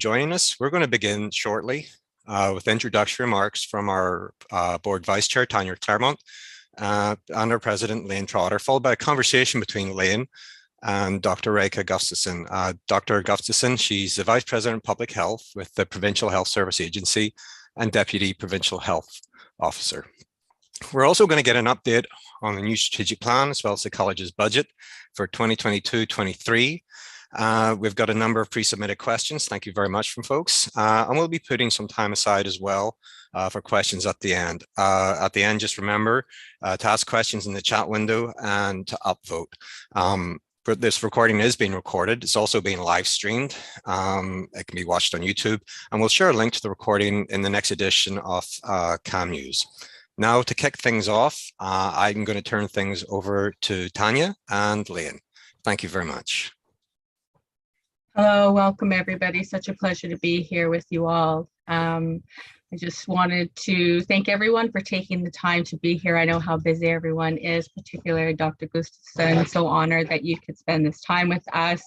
joining us. We're going to begin shortly with introductory remarks from our Board Vice Chair, Tanya Claremont, and our President, Lane Trotter, followed by a conversation between Lane and Dr. Reika Gustafson. Dr. Gustafson, she's the Vice President of Public Health with the Provincial Health Service Agency and Deputy Provincial Health Officer. We're also going to get an update on the new strategic plan as well as the college's budget for 2022-23. We've got a number of pre-submitted questions. Thank you very much from folks. And we'll be putting some time aside as well for questions at the end. Just remember to ask questions in the chat window and to upvote. But this recording is being recorded. It's also being live streamed. It can be watched on YouTube, and we'll share a link to the recording in the next edition of CAM News. Now, to kick things off, I'm going to turn things over to Tanya and Lane. Thank you very much. Hello, welcome everybody. Such a pleasure to be here with you all. I just wanted to thank everyone for taking the time to be here. I know how busy everyone is, particularly Dr. Gustafson. So honored that you could spend this time with us.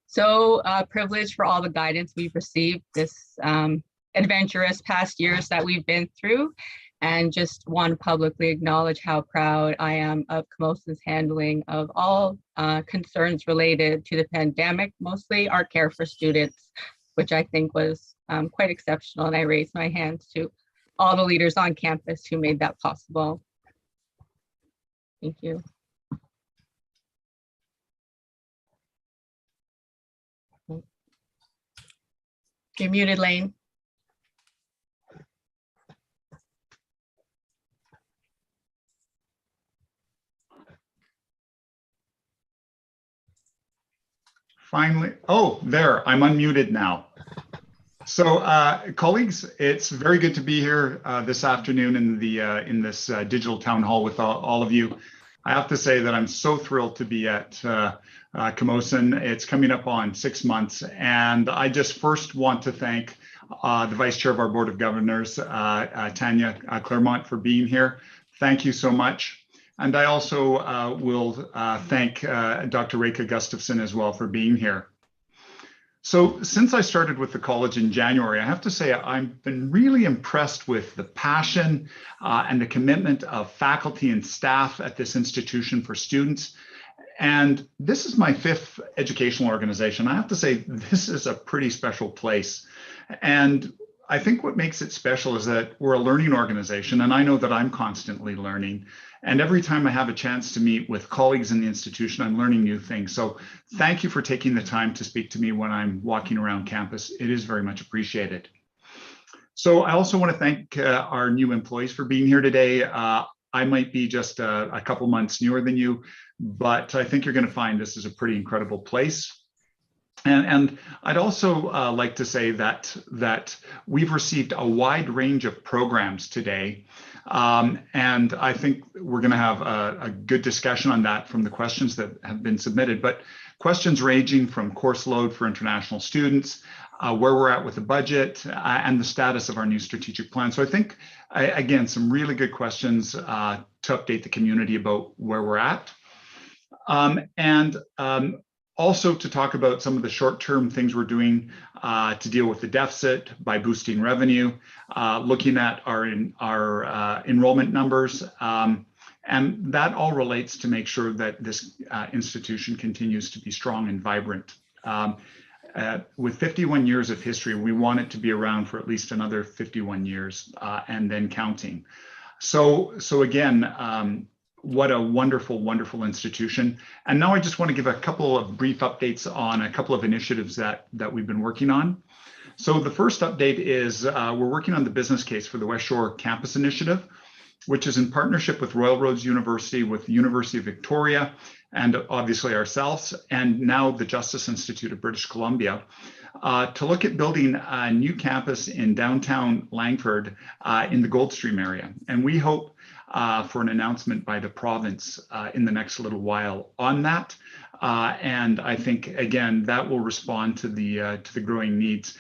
So privileged for all the guidance we've received this adventurous past years that we've been through. And just want to publicly acknowledge how proud I am of Camosun's handling of all concerns related to the pandemic, mostly our care for students, which I think was quite exceptional. And I raise my hands to all the leaders on campus who made that possible. Thank you. You're muted, Lane. Finally, oh, there, I'm unmuted now. So colleagues, it's very good to be here this afternoon in this digital town hall with all of you. I have to say that I'm so thrilled to be at Camosun. It's coming up on 6 months, and I just first want to thank the Vice Chair of our Board of Governors, Tanya Claremont, for being here. Thank you so much. And I also will thank Dr. Reika Gustafson as well for being here. So since I started with the college in January, I have to say I've been really impressed with the passion and the commitment of faculty and staff at this institution for students. And this is my 5th educational organization. I have to say this is a pretty special place. And I think what makes it special is that we're a learning organization, and I know that I'm constantly learning. And every time I have a chance to meet with colleagues in the institution, I'm learning new things. So thank you for taking the time to speak to me when I'm walking around campus. It is very much appreciated. So I also want to thank our new employees for being here today. I might be just a couple months newer than you, but I think you're going to find this is a pretty incredible place. And I'd also like to say that we've received a wide range of programs today. And I think we're going to have a good discussion on that from the questions that have been submitted, but questions ranging from course load for international students, where we're at with the budget, and the status of our new strategic plan. So I think, again, some really good questions to update the community about where we're at. Also to talk about some of the short-term things we're doing to deal with the deficit by boosting revenue, looking at our enrollment numbers, and that all relates to make sure that this institution continues to be strong and vibrant. With 51 years of history, we want it to be around for at least another 51 years and then counting. So again, what a wonderful, wonderful institution. And now I just want to give a couple of brief updates on a couple of initiatives that we've been working on. So the first update is we're working on the business case for the West Shore Campus Initiative, which is in partnership with Royal Roads University, with the University of Victoria, and obviously ourselves, and now the Justice Institute of British Columbia, to look at building a new campus in downtown Langford in the Goldstream area. And we hope for an announcement by the province in the next little while on that. And I think, again, that will respond to the growing needs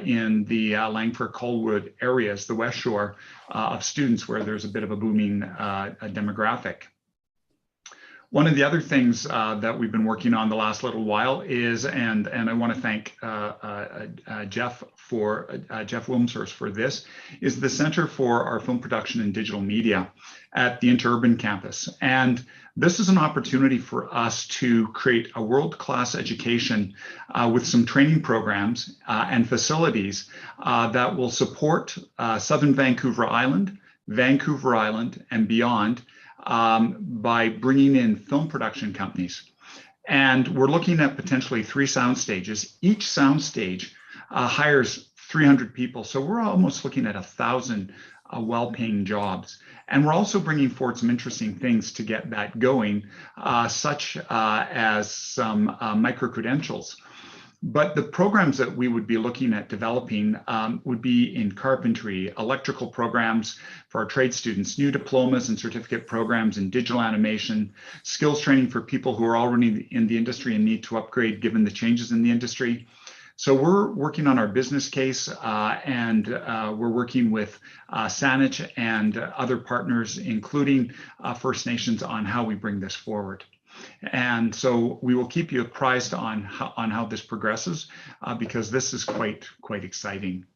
in the Langford-Colwood areas, the West Shore, of students where there's a bit of a booming demographic. One of the other things that we've been working on the last little while is, and I want to thank Jeff Wilmshurst for this, is the Center for our Film Production and Digital Media at the Interurban campus. And this is an opportunity for us to create a world-class education with some training programs and facilities that will support Southern Vancouver Island, and beyond, by bringing in film production companies. And we're looking at potentially 3 sound stages. Each sound stage hires 300 people. So we're almost looking at 1,000 well-paying jobs. And we're also bringing forward some interesting things to get that going, such as some micro-credentials. But the programs that we would be looking at developing would be in carpentry, electrical programs for our trade students, new diplomas and certificate programs in digital animation, skills training for people who are already in the industry and need to upgrade given the changes in the industry. So we're working on our business case and we're working with Saanich and other partners, including First Nations, on how we bring this forward. And so we will keep you apprised on how this progresses because this is quite exciting.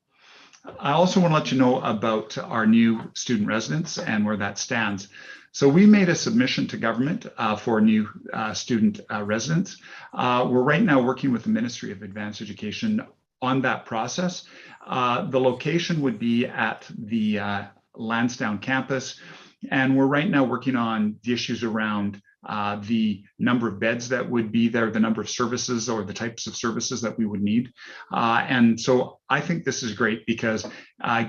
I also want to let you know about our new student residence and where that stands. So we made a submission to government for new student residents. We're right now working with the Ministry of Advanced Education on that process. The location would be at the Lansdowne campus. And we're right now working on the issues around the number of beds that would be there, the number of services or the types of services that we would need. And so I think this is great because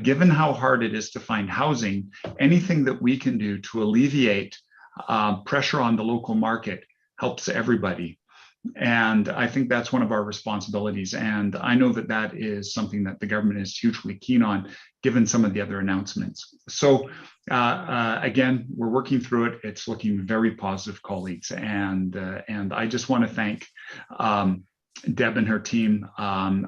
given how hard it is to find housing, anything that we can do to alleviate pressure on the local market helps everybody. And I think that's one of our responsibilities. And I know that that is something that the government is hugely keen on, given some of the other announcements. So again, we're working through it. It's looking very positive, colleagues. And I just want to thank Deb and her team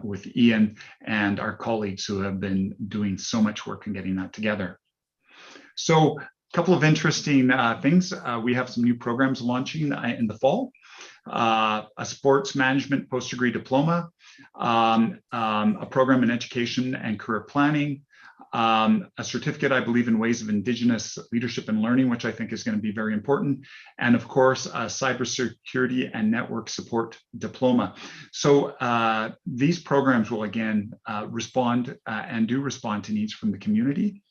with Ian and our colleagues who have been doing so much work in getting that together. So a couple of interesting things. We have some new programs launching in the fall. A sports management post-degree diploma, a program in education and career planning, a certificate, I believe, in ways of Indigenous leadership and learning, which I think is going to be very important, and of course, a cybersecurity and network support diploma. So these programs will again respond and do respond to needs from the community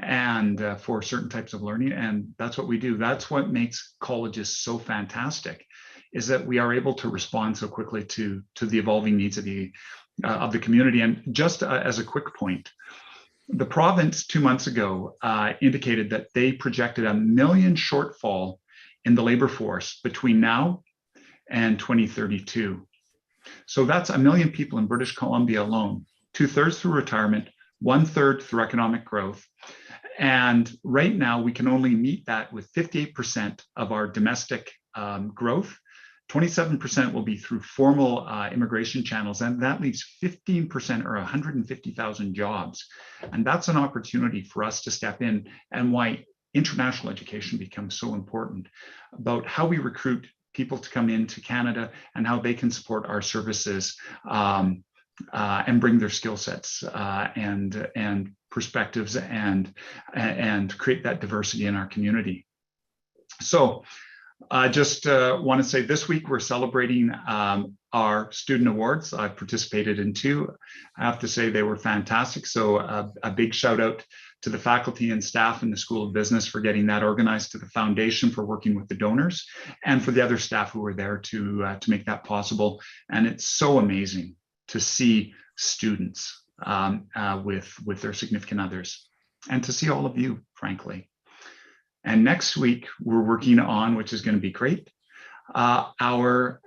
and for certain types of learning, and that's what we do. That's what makes colleges so fantastic, is that we are able to respond so quickly to the evolving needs of the community. And just as a quick point, the province 2 months ago indicated that they projected 1 million shortfall in the labor force between now and 2032. So that's 1 million people in British Columbia alone, 2/3 through retirement, 1/3 through economic growth. And right now we can only meet that with 58% of our domestic growth. 27% will be through formal immigration channels, and that leaves 15% or 150,000 jobs. And that's an opportunity for us to step in, and why international education becomes so important, about how we recruit people to come into Canada and how they can support our services and bring their skill sets and perspectives and create that diversity in our community. So I just want to say this week we're celebrating our student awards. I've participated in 2. I have to say they were fantastic. So a big shout out to the faculty and staff in the School of Business for getting that organized, to the foundation for working with the donors, and for the other staff who were there to make that possible. And it's so amazing to see students with their significant others, and to see all of you, frankly. And next week, we're working on, which is going to be great, our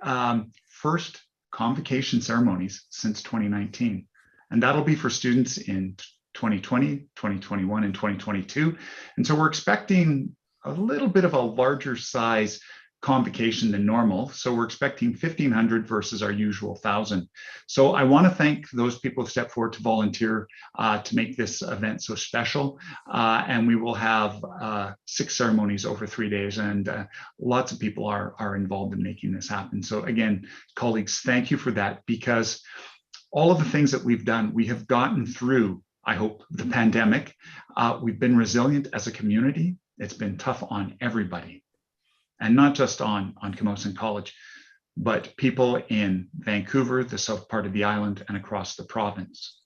first Convocation ceremonies since 2019. And that'll be for students in 2020, 2021, and 2022. And so we're expecting a little bit of a larger size convocation than normal. So we're expecting 1,500 versus our usual 1,000. So I want to thank those people who stepped forward to volunteer to make this event so special. And we will have 6 ceremonies over 3 days, and lots of people are involved in making this happen. So again, colleagues, thank you for that, because all of the things that we've done, we have gotten through, I hope, the pandemic. We've been resilient as a community. It's been tough on everybody, and not just on Camosun College, but people in Vancouver, the south part of the island, and across the province.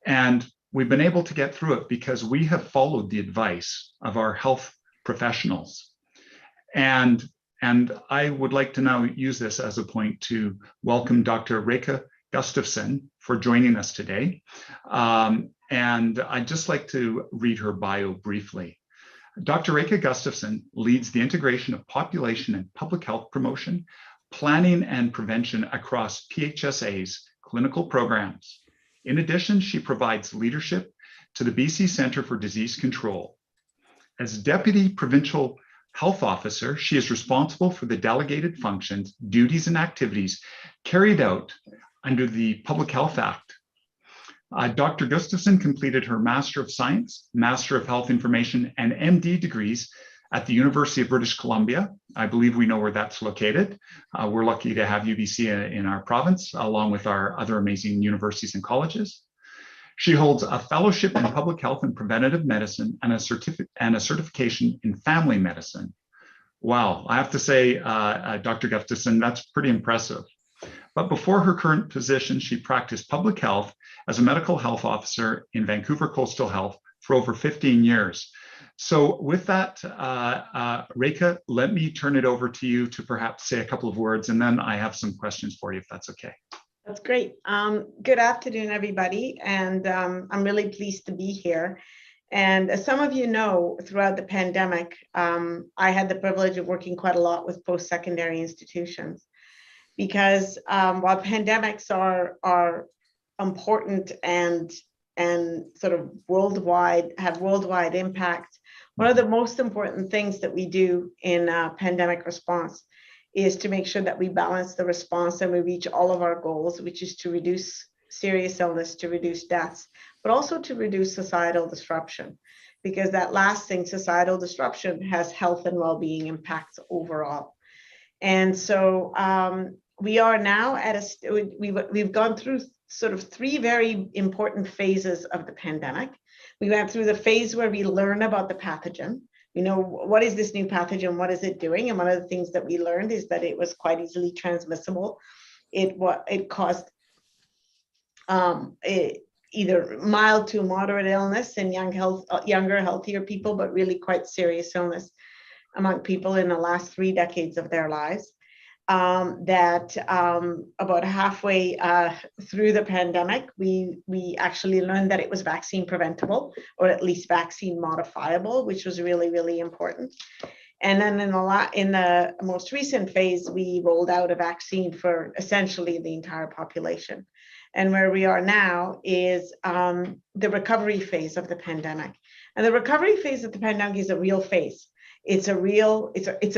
And we've been able to get through it because we have followed the advice of our health professionals. And I would like to now use this as a point to welcome Dr. Reika Gustafson for joining us today. And I'd just like to read her bio briefly. Dr. Reika Gustafson leads the integration of population and public health promotion, planning and prevention across PHSA's clinical programs. In addition, she provides leadership to the BC Centre for Disease Control. As Deputy Provincial Health Officer, she is responsible for the delegated functions, duties, and activities carried out under the Public Health Act. Dr. Gustafson completed her Master of Science, Master of Health Information, and MD degrees at the University of British Columbia. I believe we know where that's located. We're lucky to have UBC in our province, along with our other amazing universities and colleges. She holds a fellowship in public health and preventative medicine and a certification in family medicine. Wow, I have to say, Dr. Gustafson, that's pretty impressive. But before her current position, she practiced public health as a medical health officer in Vancouver Coastal Health for over 15 years. So with that, Reika, let me turn it over to you to perhaps say a couple of words, and then I have some questions for you, if that's okay. That's great. Good afternoon, everybody. And I'm really pleased to be here. And as some of you know, throughout the pandemic, I had the privilege of working quite a lot with post-secondary institutions. Because while pandemics are important and sort of have worldwide impact, one of the most important things that we do in pandemic response is to make sure that we balance the response and we reach all of our goals, which is to reduce serious illness, to reduce deaths, but also to reduce societal disruption. Because that last thing, societal disruption, has health and well-being impacts overall. And so we are now at we've gone through sort of 3 very important phases of the pandemic. We went through the phase where we learn about the pathogen. We know, what is this new pathogen? What is it doing? And one of the things that we learned is that it was quite easily transmissible. It caused either mild to moderate illness in younger, healthier people, but really quite serious illness among people in the last 3 decades of their lives. That about halfway through the pandemic, we actually learned that it was vaccine preventable, or at least vaccine modifiable, which was really, really important. And then in the most recent phase, we rolled out a vaccine for essentially the entire population. And where we are now is the recovery phase of the pandemic. And the recovery phase of the pandemic is a real phase. It's a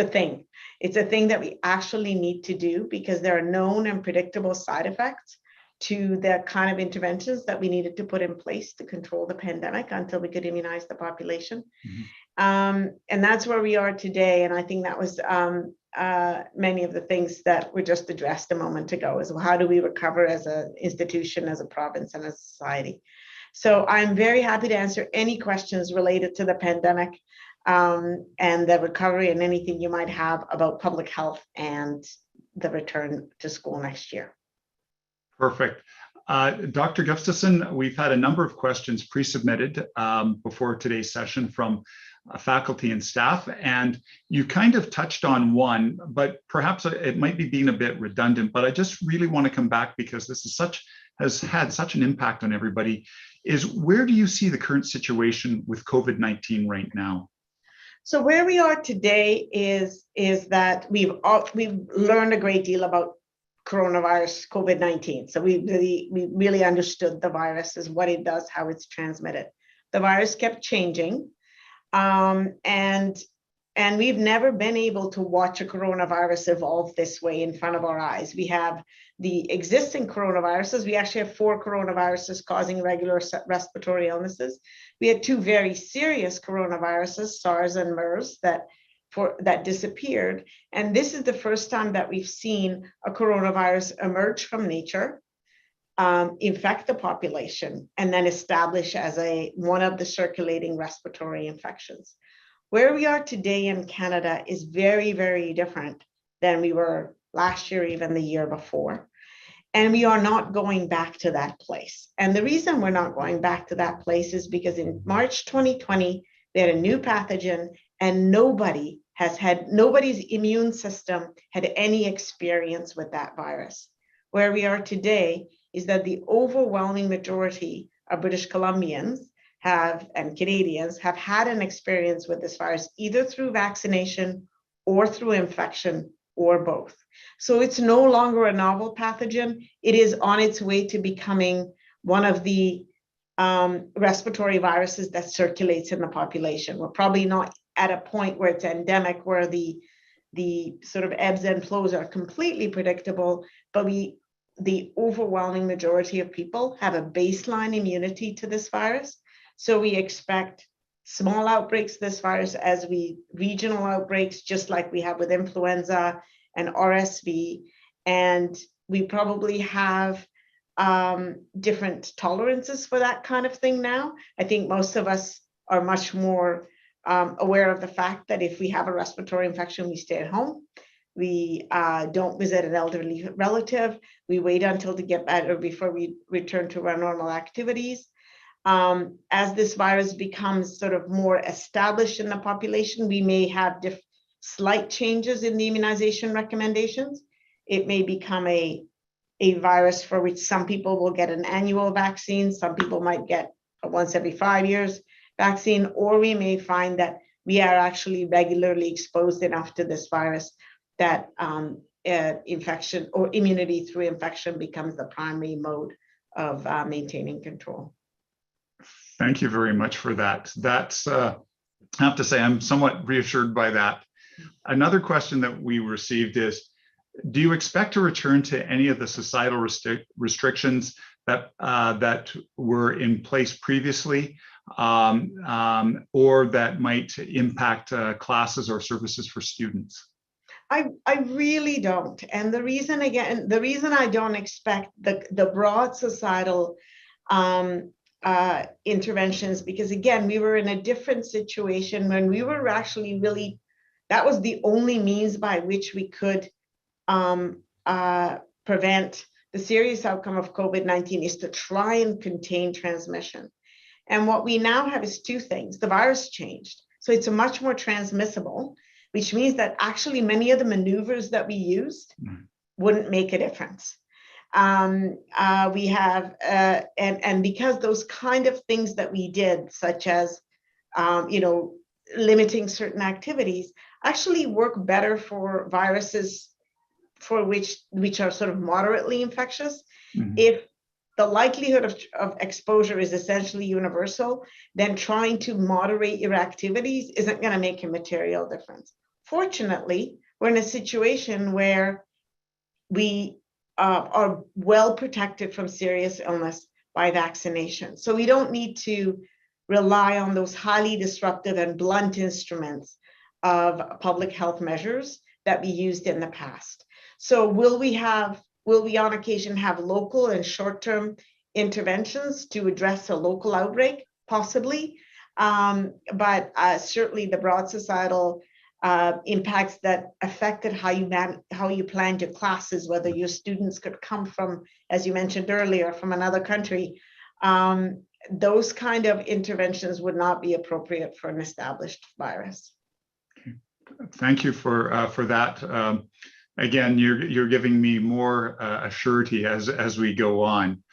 thing. It's a thing that we actually need to do because there are known and predictable side effects to the kind of interventions that we needed to put in place to control the pandemic until we could immunize the population. Mm-hmm. And that's where we are today. And I think that was many of the things that were just addressed a moment ago, is how do we recover as an institution, as a province, and as a society. So I'm very happy to answer any questions related to the pandemic and the recovery, and anything you might have about public health and the return to school next year. Perfect. Dr. Gustafson, we've had a number of questions pre-submitted before today's session from faculty and staff, and you kind of touched on one, but perhaps it might be being a bit redundant, but I just really want to come back because this is has had such an impact on everybody, is where do you see the current situation with COVID-19 right now? So where we are today is that we've learned a great deal about coronavirus, COVID-19. So we really understood the virus, is what it does, how it's transmitted. The virus kept changing, and And we've never been able to watch a coronavirus evolve this way in front of our eyes. We have the existing coronaviruses. We actually have 4 coronaviruses causing regular respiratory illnesses. We had 2 very serious coronaviruses, SARS and MERS, that disappeared. And this is the first time that we've seen a coronavirus emerge from nature, infect the population, and then establish as one of the circulating respiratory infections. Where we are today in Canada is very, very different than we were last year, even the year before. And we are not going back to that place. And the reason we're not going back to that place is because in March 2020, we had a new pathogen, and nobody's immune system had any experience with that virus. Where we are today is that the overwhelming majority of British Columbians and Canadians have had an experience with this virus, either through vaccination or through infection or both. So it's no longer a novel pathogen. It is on its way to becoming one of the respiratory viruses that circulates in the population. We're probably not at a point where it's endemic, where the sort of ebbs and flows are completely predictable, but the overwhelming majority of people have a baseline immunity to this virus. So we expect small outbreaks of this virus as regional outbreaks, just like we have with influenza and RSV. And we probably have different tolerances for that kind of thing now. I think most of us are much more aware of the fact that if we have a respiratory infection, we stay at home. We don't visit an elderly relative. We wait until to get better before we return to our normal activities. As this virus becomes sort of more established in the population, we may have slight changes in the immunization recommendations. It may become a virus for which some people will get an annual vaccine, some people might get a once every 5 years vaccine, or we may find that we are actually regularly exposed enough to this virus that infection or immunity through infection becomes the primary mode of maintaining control. Thank you very much for that. That's, I have to say, I'm somewhat reassured by that. Another question that we received is, do you expect to return to any of the societal restrictions that were in place previously, or that might impact classes or services for students? I really don't. And the reason I don't expect the broad societal interventions, because again, we were in a different situation when we were actually really, that was the only means by which we could prevent the serious outcome of COVID-19, is to try and contain transmission. And what we now have is 2 things. The virus changed, so it's a much more transmissible, which means that actually many of the maneuvers that we used wouldn't make a difference. We have, and because those kind of things that we did, such as, limiting certain activities, actually work better for viruses for which are sort of moderately infectious. Mm-hmm. If the likelihood of exposure is essentially universal, then trying to moderate your activities isn't going to make a material difference. Fortunately, we're in a situation where we are well protected from serious illness by vaccination. So we don't need to rely on those highly disruptive and blunt instruments of public health measures that we used in the past. So will we on occasion have local and short-term interventions to address a local outbreak? Possibly, but certainly the broad societal impacts that affected how you planned your classes, whether your students could come from, as you mentioned earlier, from another country, those kind of interventions would not be appropriate for an established virus. Okay. Thank you for that. Again, you're giving me more assurity as we go on.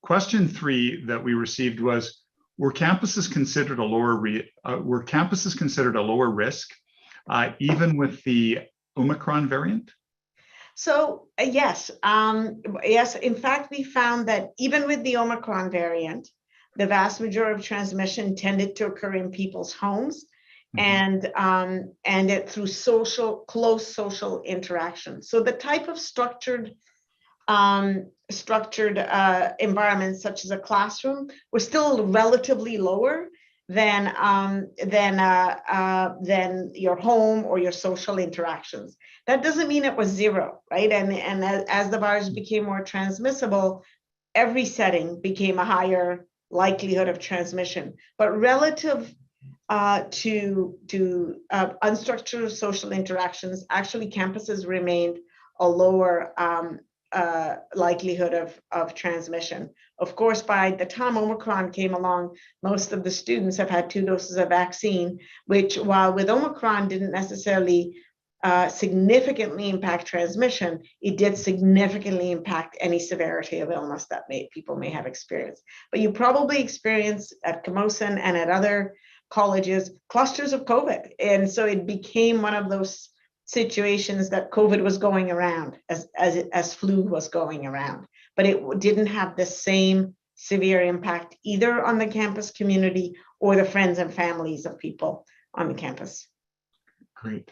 Question 3 that we received was, were campuses considered a lower risk, even with the Omicron variant? So yes. In fact, we found that even with the Omicron variant, the vast majority of transmission tended to occur in people's homes and it through close social interaction. So the type of structured environments such as a classroom were still relatively lower than your home or your social interactions. That doesn't mean it was zero, right? And as the virus became more transmissible, every setting became a higher likelihood of transmission. But relative to unstructured social interactions, actually campuses remained a lower likelihood of transmission. Of course, by the time Omicron came along, most of the students have had 2 doses of vaccine, which, while with Omicron didn't necessarily significantly impact transmission, it did significantly impact any severity of illness that people may have experienced. But you probably experienced at Camosun and at other colleges clusters of COVID. And so it became one of those situations that COVID was going around as flu was going around, but it didn't have the same severe impact either on the campus community or the friends and families of people on the campus. Great.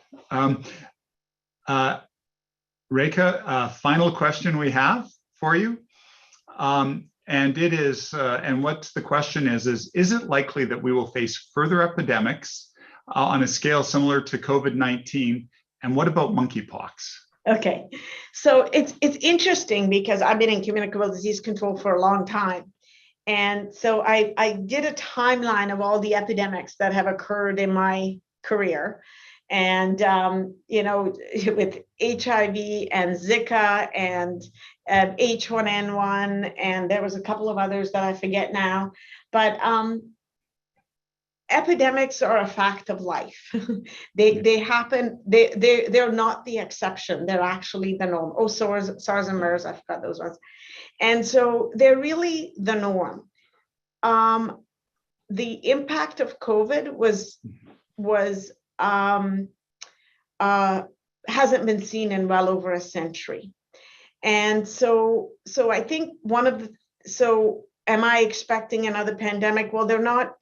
Reika, final question we have for you. And it is, and what the question is it likely that we will face further epidemics on a scale similar to COVID-19? And what about monkeypox? Okay, so it's interesting because I've been in communicable disease control for a long time. And so I did a timeline of all the epidemics that have occurred in my career. And, you know, with HIV and Zika and H1N1, and there was a couple of others that I forget now, but epidemics are a fact of life. They happen, they're not the exception, they're actually the norm. Oh, SARS and MERS, I forgot those ones. And so they're really the norm. The impact of COVID hasn't been seen in well over a century. And so I think am I expecting another pandemic? Well, they're not.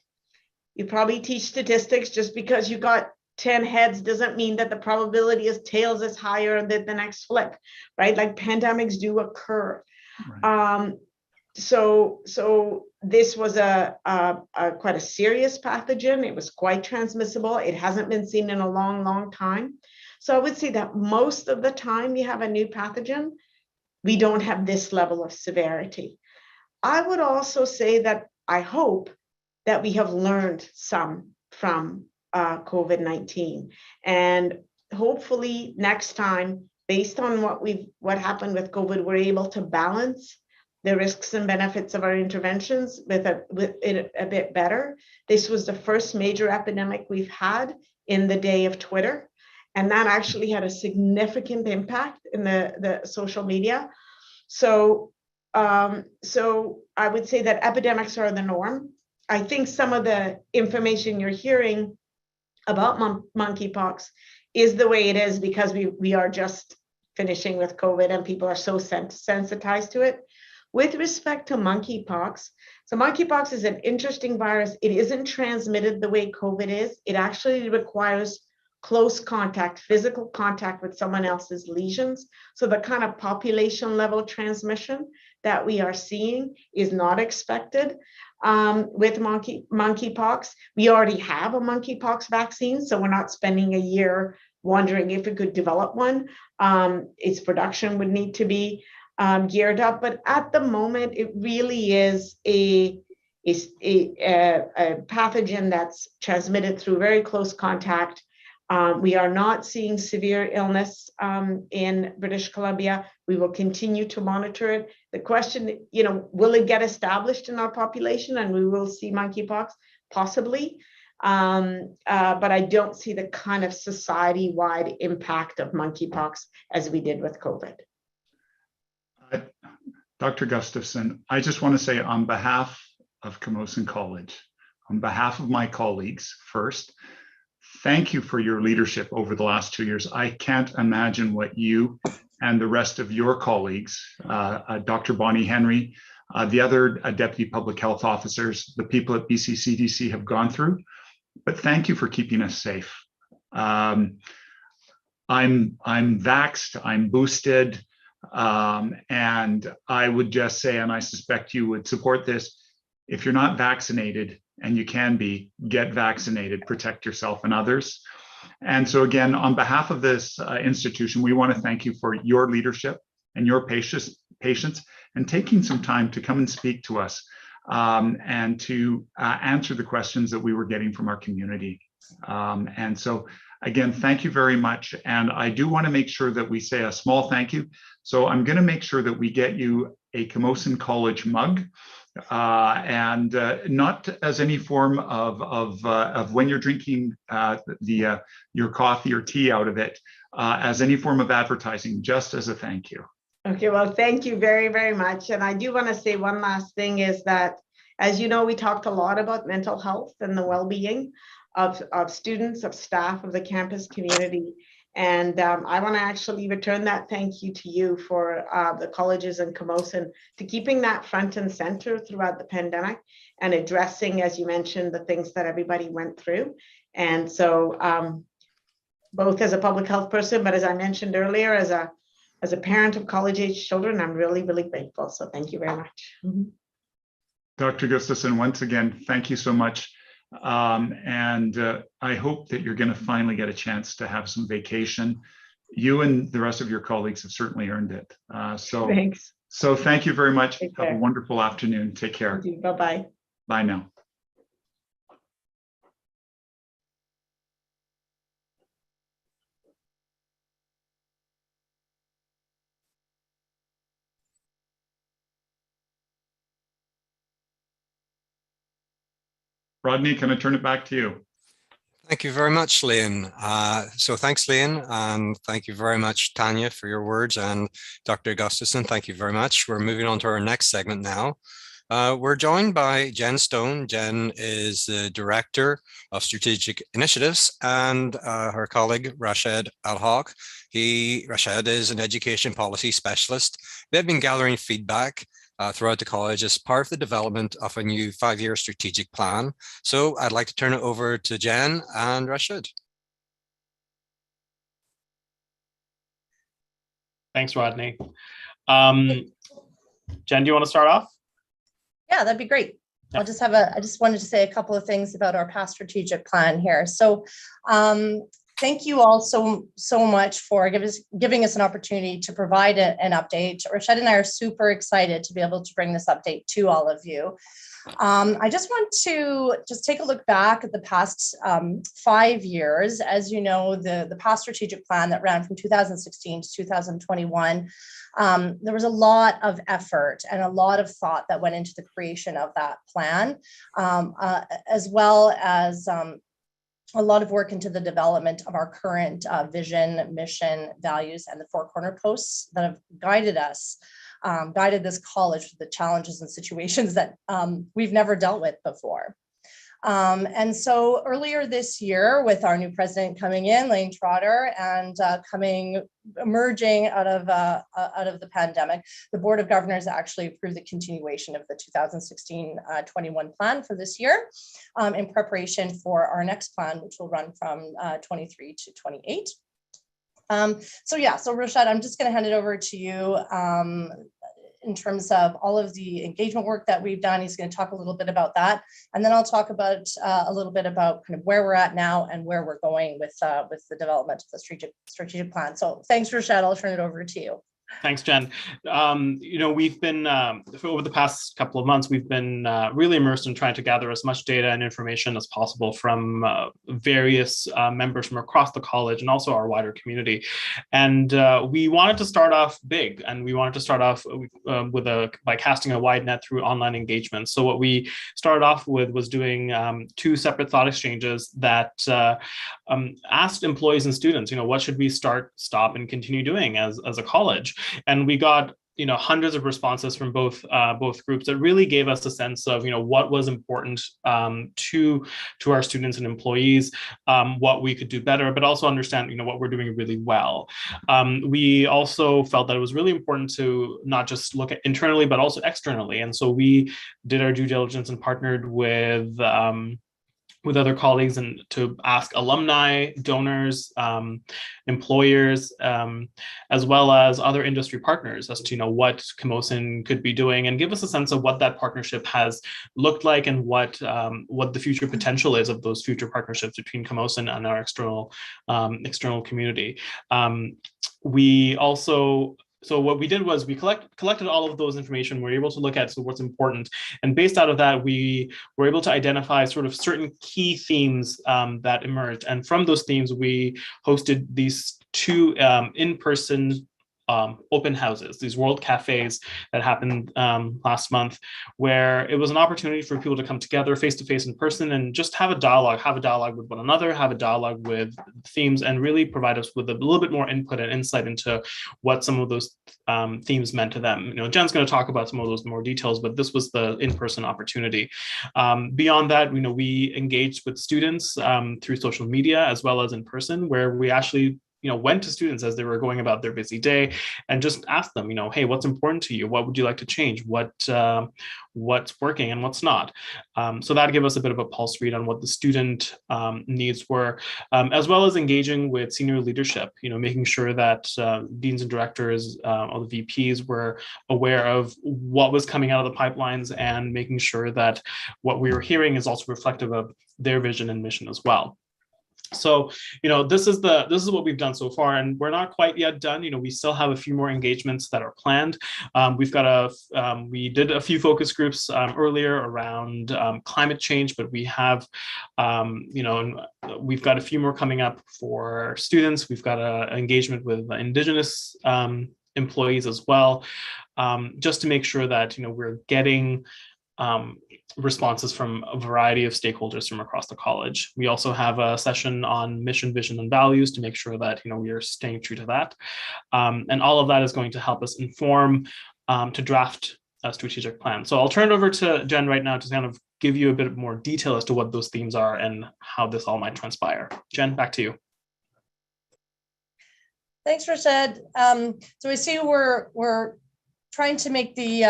You probably teach statistics. Just because you got 10 heads doesn't mean that the probability of tails is higher than the next flip, right? Like pandemics do occur. Right. So this was quite a serious pathogen. It was quite transmissible. It hasn't been seen in a long, long time. So I would say that most of the time you have a new pathogen, we don't have this level of severity. I would also say that I hope that we have learned some from COVID-19, and hopefully next time, based on what happened with COVID, we're able to balance the risks and benefits of our interventions with it a bit better. This was the first major epidemic we've had in the day of Twitter, and that actually had a significant impact in the social media. So I would say that epidemics are the norm. I think some of the information you're hearing about monkeypox is the way it is because we are just finishing with COVID and people are so sensitized to it. With respect to monkeypox, so monkeypox is an interesting virus. It isn't transmitted the way COVID is. It actually requires close contact, physical contact with someone else's lesions. So the kind of population level transmission that we are seeing is not expected with monkeypox. We already have a monkeypox vaccine, so we're not spending a year wondering if we could develop one. Its production would need to be geared up, but at the moment, it really is a pathogen that's transmitted through very close contact. We are not seeing severe illness in British Columbia. We will continue to monitor it. The question, will it get established in our population and we will see monkeypox? Possibly, but I don't see the kind of society-wide impact of monkeypox as we did with COVID. Dr. Gustafson, I just want to say on behalf of Camosun College, on behalf of my colleagues first, thank you for your leadership over the last 2 years. I can't imagine what you and the rest of your colleagues, Dr. Bonnie Henry, the other deputy public health officers, the people at BC CDC have gone through. but thank you for keeping us safe. I'm vaxxed, I'm boosted, and I would just say, and I suspect you would support this, if you're not vaccinated, and you can be, get vaccinated, protect yourself and others. And so again, on behalf of this institution, we want to thank you for your leadership and your patience and taking some time to come and speak to us and to answer the questions that we were getting from our community. And so again, thank you very much. And I do want to make sure that we say a small thank you. So I'm going to make sure that we get you a Camosun College mug. And not as any form of when you're drinking your coffee or tea out of it, as any form of advertising, just as a thank you. Okay, well, thank you very, very much. And I do want to say one last thing is that, as you know, we talked a lot about mental health and the well-being of students, of staff, of the campus community. And I want to actually return that thank you to you for the colleges and Camosun to keeping that front and center throughout the pandemic and addressing, as you mentioned, the things that everybody went through. And so both as a public health person, but as I mentioned earlier, as a parent of college-age children, I'm really, really grateful. So thank you very much. Dr. Gustafson, once again, thank you so much. And I hope that you're going to finally get a chance to have some vacation. You and the rest of your colleagues have certainly earned it. Thanks. So thank you very much. Take Have care. a wonderful afternoon. Take care. Bye-bye. Bye now. Rodney, can I turn it back to you? Thank you very much, Lane. So thanks, Lane, and thank you very much, Tanya, for your words, and Dr. Gustafson, thank you very much. We're moving on to our next segment now. We're joined by Jen Stone. Jen is the Director of Strategic Initiatives, and her colleague, Rashid Al-Haq. Rashid is an education policy specialist. They've been gathering feedback throughout the college as part of the development of a new 5-year strategic plan. So I'd like to turn it over to Jen and Rashid. Thanks, Rodney. Jen, do you want to start off? Yeah, that'd be great. Yeah. I just wanted to say a couple of things about our past strategic plan here. So thank you all so much for giving us an opportunity to provide an update. Rashid and I are super excited to be able to bring this update to all of you. I just want to take a look back at the past 5 years. As you know, the past strategic plan that ran from 2016 to 2021, there was a lot of effort and a lot of thought that went into the creation of that plan, as well as a lot of work into the development of our current vision, mission, values, and the 4 corner posts that have guided us, guided this college through the challenges and situations that we've never dealt with before. And so earlier this year, with our new president coming in, Lane Trotter, and emerging out of the pandemic, the Board of Governors actually approved the continuation of the 2016-21 plan for this year, in preparation for our next plan, which will run from 23 to 28. So Rashid, I'm just going to hand it over to you in terms of all of the engagement work that we've done. He's going to talk a little bit about that, and then I'll talk about a little bit about kind of where we're at now and where we're going with the development of the strategic plan. So thanks, Rashid. I'll turn it over to you. Thanks, Jen. We've been, over the past couple of months, we've been really immersed in trying to gather as much data and information as possible from various members from across the college and also our wider community. And we wanted to start off big, and we wanted to start off by casting a wide net through online engagement. So what we started off with was doing 2 separate thought exchanges that asked employees and students, what should we start, stop, and continue doing as a college? And we got hundreds of responses from both groups that really gave us a sense of what was important to our students and employees, what we could do better, but also understand what we're doing really well. We also felt that it was really important to not just look at internally but also externally, and so we did our due diligence and partnered with with other colleagues and to ask alumni, donors, employers, as well as other industry partners as to what Camosun could be doing, and give us a sense of what that partnership has looked like and what the future potential is of those future partnerships between Camosun and our external community. We also So what we did was we collected all of those information. We were able to look at what's important. And based out of that, we were able to identify sort of certain key themes that emerged. And from those themes, we hosted these two in-person open houses, these world cafes that happened last month, where it was an opportunity for people to come together face-to-face in person and just have a dialogue with one another, have a dialogue with themes, and really provide us with a little bit more input and insight into what some of those themes meant to them. Jen's going to talk about some of those more details, but this was the in-person opportunity. Beyond that, we engaged with students through social media as well as in person, where we actually went to students as they were going about their busy day and just asked them, hey, what's important to you? What would you like to change? What's working and what's not? So that gave us a bit of a pulse read on what the student needs were, as well as engaging with senior leadership, making sure that deans and directors, all the VPs were aware of what was coming out of the pipelines and making sure that what we were hearing is also reflective of their vision and mission as well. So, this is what we've done so far, and we're not quite yet done. We still have a few more engagements that are planned. We did a few focus groups earlier around climate change, but we have, we've got a few more coming up for students. We've got an engagement with Indigenous employees as well, just to make sure that, we're getting responses from a variety of stakeholders from across the college. We also have a session on mission, vision, and values to make sure that we are staying true to that. And all of that is going to help us inform to draft a strategic plan. So I'll turn it over to Jen right now to kind of give you a bit more detail as to what those themes are and how this all might transpire. Jen, back to you. Thanks, Rashid. So we see we're trying to make the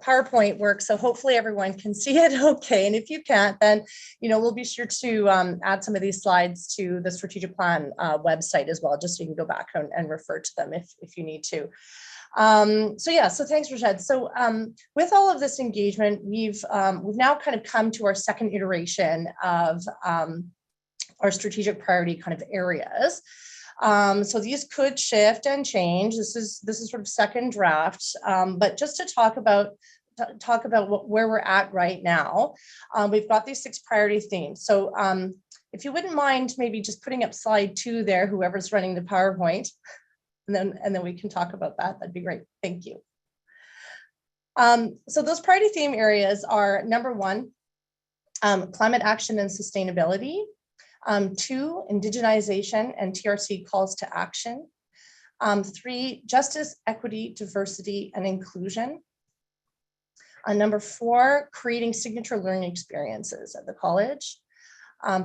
PowerPoint work, so hopefully everyone can see it okay. And if you can't, then we'll be sure to add some of these slides to the strategic plan website as well, just so you can go back and refer to them if you need to. So thanks, Rashid. So with all of this engagement, we've now kind of come to our second iteration of our strategic priority kind of areas. So these could shift and change. This is sort of second draft, but just to talk about where we're at right now, we've got these 6 priority themes. So if you wouldn't mind maybe just putting up slide 2 there, whoever's running the PowerPoint, and then we can talk about that. That'd be great. Thank you. So those priority theme areas are number 1, climate action and sustainability. 2, indigenization and TRC calls to action. 3, justice, equity, diversity, and inclusion. Number 4, creating signature learning experiences at the college.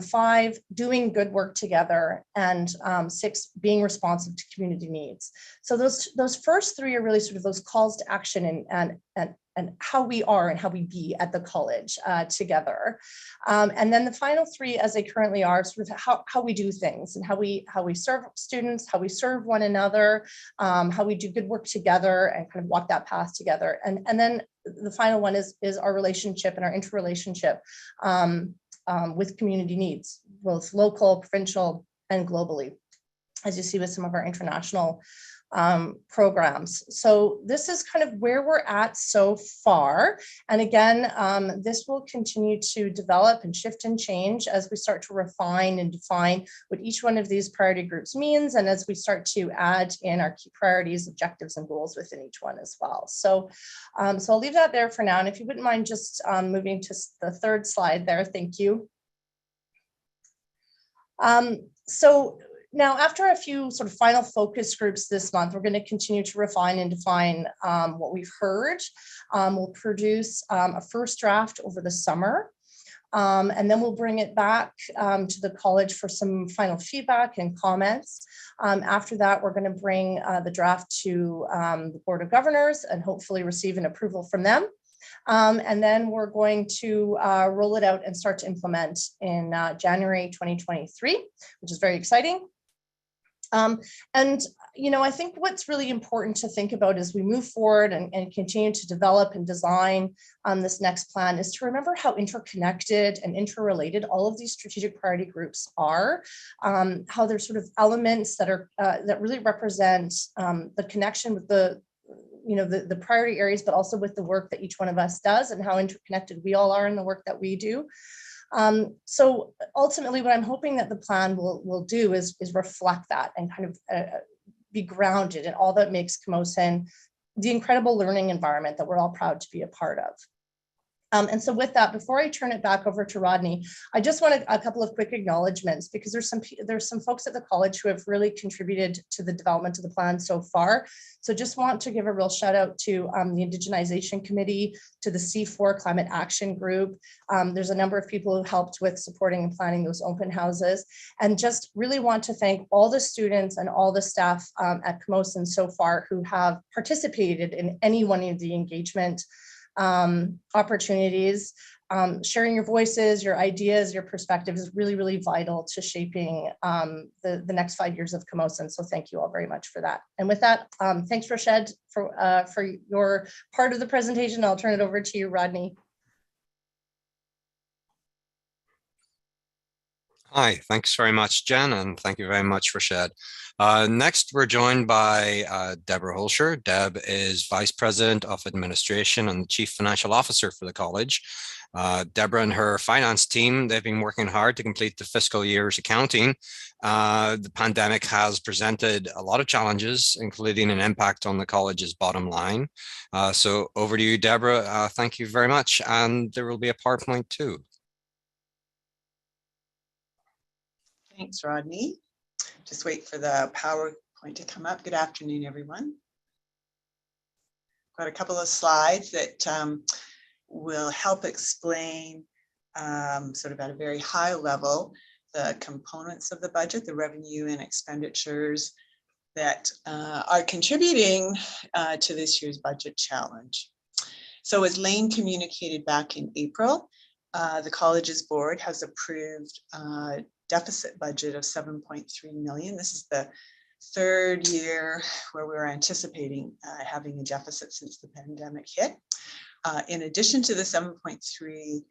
5, doing good work together. And 6, being responsive to community needs. So those first 3 are really sort of those calls to action and how we are and how we be at the college together. And then the final 3, as they currently are, sort of how we do things and how we serve students, how we serve one another, how we do good work together and kind of walk that path together. And then the final one is our relationship and our interrelationship with community needs, both local, provincial, and globally, as you see with some of our international programs. So this is kind of where we're at so far. And again, this will continue to develop and shift and change as we start to refine and define what each one of these priority groups means, and as we start to add in our key priorities, objectives, and goals within each one as well. So, so I'll leave that there for now. And if you wouldn't mind just moving to the 3rd slide there, thank you. So now, after a few sort of final focus groups this month, we're going to continue to refine and define what we've heard. We'll produce a first draft over the summer, and then we'll bring it back to the college for some final feedback and comments. After that, we're going to bring the draft to the Board of Governors and hopefully receive an approval from them. And then we're going to roll it out and start to implement in January 2023, which is very exciting. And, you know, I think what's really important to think about as we move forward and continue to develop and design this next plan is to remember how interconnected and interrelated all of these strategic priority groups are, how there's sort of elements that are that really represent the connection with the priority areas, but also with the work that each one of us does and how interconnected we all are in the work that we do. So ultimately, what I'm hoping that the plan will do is reflect that and kind of be grounded in all that makes Camosun the incredible learning environment that we're all proud to be a part of. And so with that, before I turn it back over to Rodney, I just want a couple of quick acknowledgements, because there's some folks at the college who have really contributed to the development of the plan so far. So just want to give a real shout out to the Indigenization Committee, to the C4 Climate Action Group. There's a number of people who helped with supporting and planning those open houses, and just really want to thank all the students and all the staff at Camosun so far who have participated in any one of the engagement opportunities. Sharing your voices, your ideas, your perspectives is really, really vital to shaping the next 5 years of Camosun. So thank you all very much for that. And with that, thanks, Rochelle, for your part of the presentation. I'll turn it over to you, Rodney. Hi, thanks very much, Jen, and thank you very much, Rashad. Next, we're joined by Deborah Hoelscher. Deb is Vice President of Administration and Chief Financial Officer for the college. Deborah and her finance team, they've been working hard to complete the fiscal year's accounting. The pandemic has presented a lot of challenges, including an impact on the college's bottom line. So over to you, Deborah. Thank you very much. And there will be a PowerPoint too. Thanks, Rodney. Just wait for the PowerPoint to come up. Good afternoon, everyone. Got a couple of slides that will help explain sort of at a very high level the components of the budget, the revenue and expenditures that are contributing to this year's budget challenge. So as Lane communicated back in April, the college's board has approved deficit budget of 7.3 million. This is the third year where we're anticipating having a deficit since the pandemic hit. In addition to the 7.3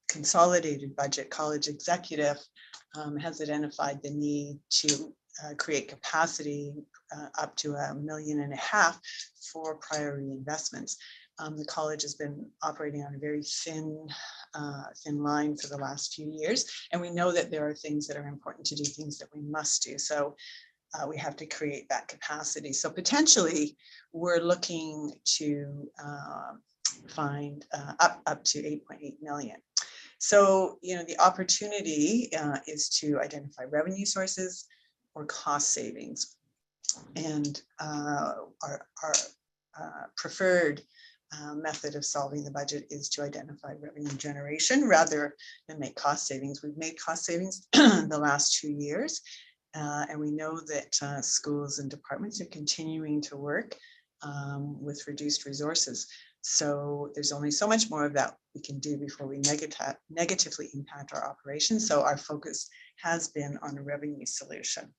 consolidated budget, college executive has identified the need to create capacity up to $1.5 million for priority investments. The college has been operating on a very thin line for the last few years, and we know that there are things that are important to do, things that we must do. So we have to create that capacity. So potentially, we're looking to find up to 8.8 million. So, you know, the opportunity is to identify revenue sources or cost savings, and our preferred method of solving the budget is to identify revenue generation rather than make cost savings. We've made cost savings the last 2 years, and we know that schools and departments are continuing to work with reduced resources. So there's only so much more of that we can do before we negatively impact our operations. So our focus has been on a revenue solution.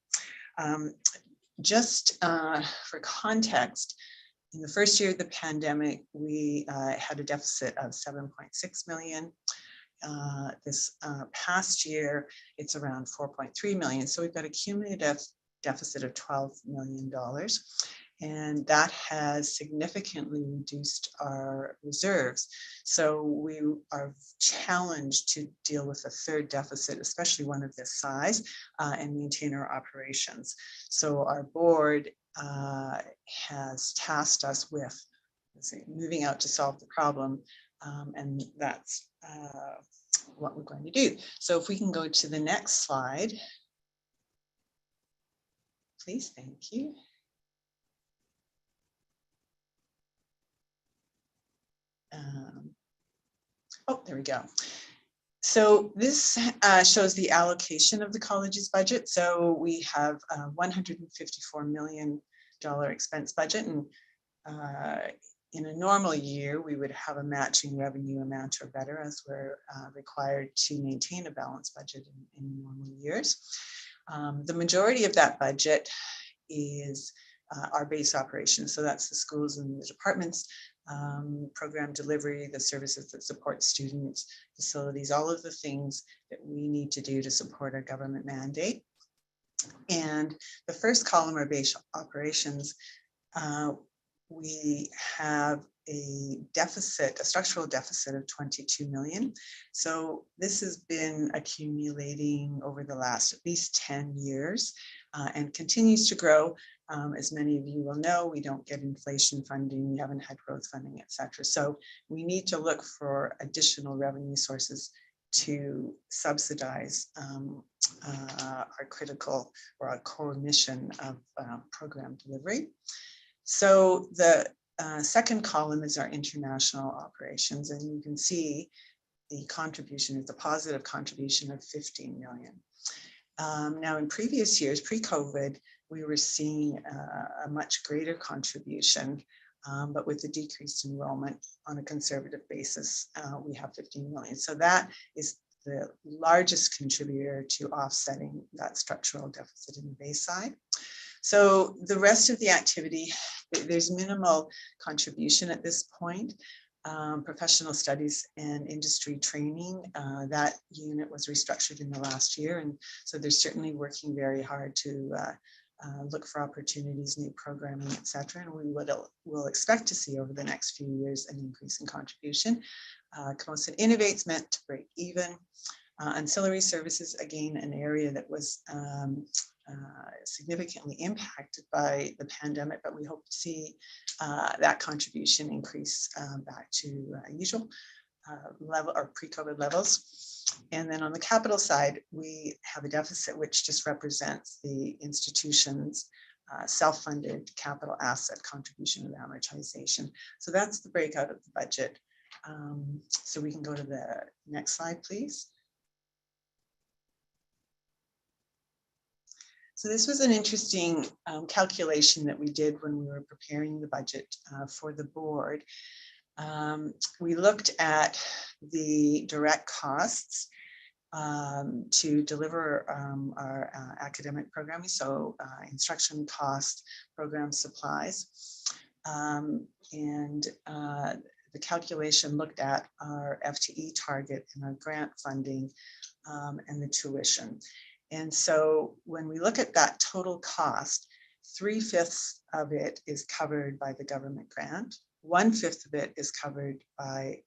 Just for context, in the first year of the pandemic, we had a deficit of 7.6 million. This past year, it's around 4.3 million. So we've got a cumulative deficit of $12 million. And that has significantly reduced our reserves. So we are challenged to deal with a third deficit, especially one of this size, and maintain our operations. So our board has tasked us with moving out to solve the problem, and that's what we're going to do. So if we can go to the next slide, please, thank you. Oh, there we go. So this shows the allocation of the college's budget. So we have a $154 million expense budget, and In a normal year, we would have a matching revenue amount or better, as we're required to maintain a balanced budget in normal years. The majority of that budget is our base operations. So that's the schools and the departments, program delivery, the services that support students, facilities, all of the things that we need to do to support our government mandate. And the first column are base operations. We have a deficit, a structural deficit of 22 million. So this has been accumulating over the last at least 10 years and continues to grow. As many of you will know, we don't get inflation funding, we haven't had growth funding, et cetera. So we need to look for additional revenue sources to subsidize our critical or our core mission of program delivery. So the second column is our international operations, and you can see the contribution is a positive contribution of 15 million. Now in previous years, pre-COVID, we were seeing a much greater contribution, but with the decreased enrollment on a conservative basis, we have 15 million. So that is the largest contributor to offsetting that structural deficit in the base side. So the rest of the activity, there's minimal contribution at this point. Professional studies and industry training, that unit was restructured in the last year. And so they're certainly working very hard to look for opportunities, new programming, et cetera. And we will expect to see over the next few years an increase in contribution. Camosun Innovate's meant to break even. Ancillary services, again, an area that was significantly impacted by the pandemic, but we hope to see that contribution increase back to usual level or pre-COVID levels. And then on the capital side, we have a deficit which just represents the institution's self-funded capital asset contribution of amortization. So that's the breakout of the budget. So we can go to the next slide, please. So this was an interesting calculation that we did when we were preparing the budget for the board. We looked at the direct costs to deliver our academic programming, so instruction costs, program supplies. And the calculation looked at our FTE target and our grant funding and the tuition. And so when we look at that total cost, 3/5 of it is covered by the government grant. 1/5 of it is covered by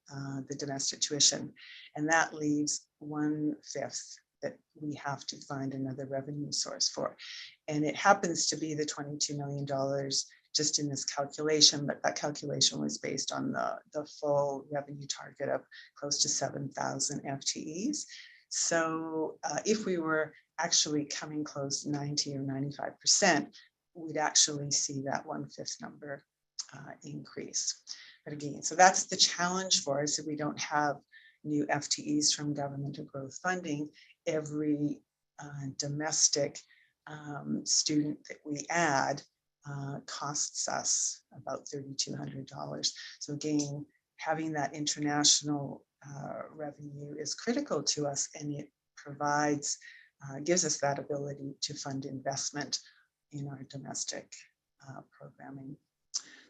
the domestic tuition. And that leaves 1/5 that we have to find another revenue source for. And it happens to be the $22 million just in this calculation, but that calculation was based on the full revenue target of close to 7,000 FTEs. So if we were actually coming close to 90 or 95%, we'd actually see that 1/5 number increase. But again, so that's the challenge for us. If we don't have new FTEs from government or growth funding, every domestic student that we add costs us about $3,200. So again, having that international revenue is critical to us, and it provides, gives us that ability to fund investment in our domestic programming.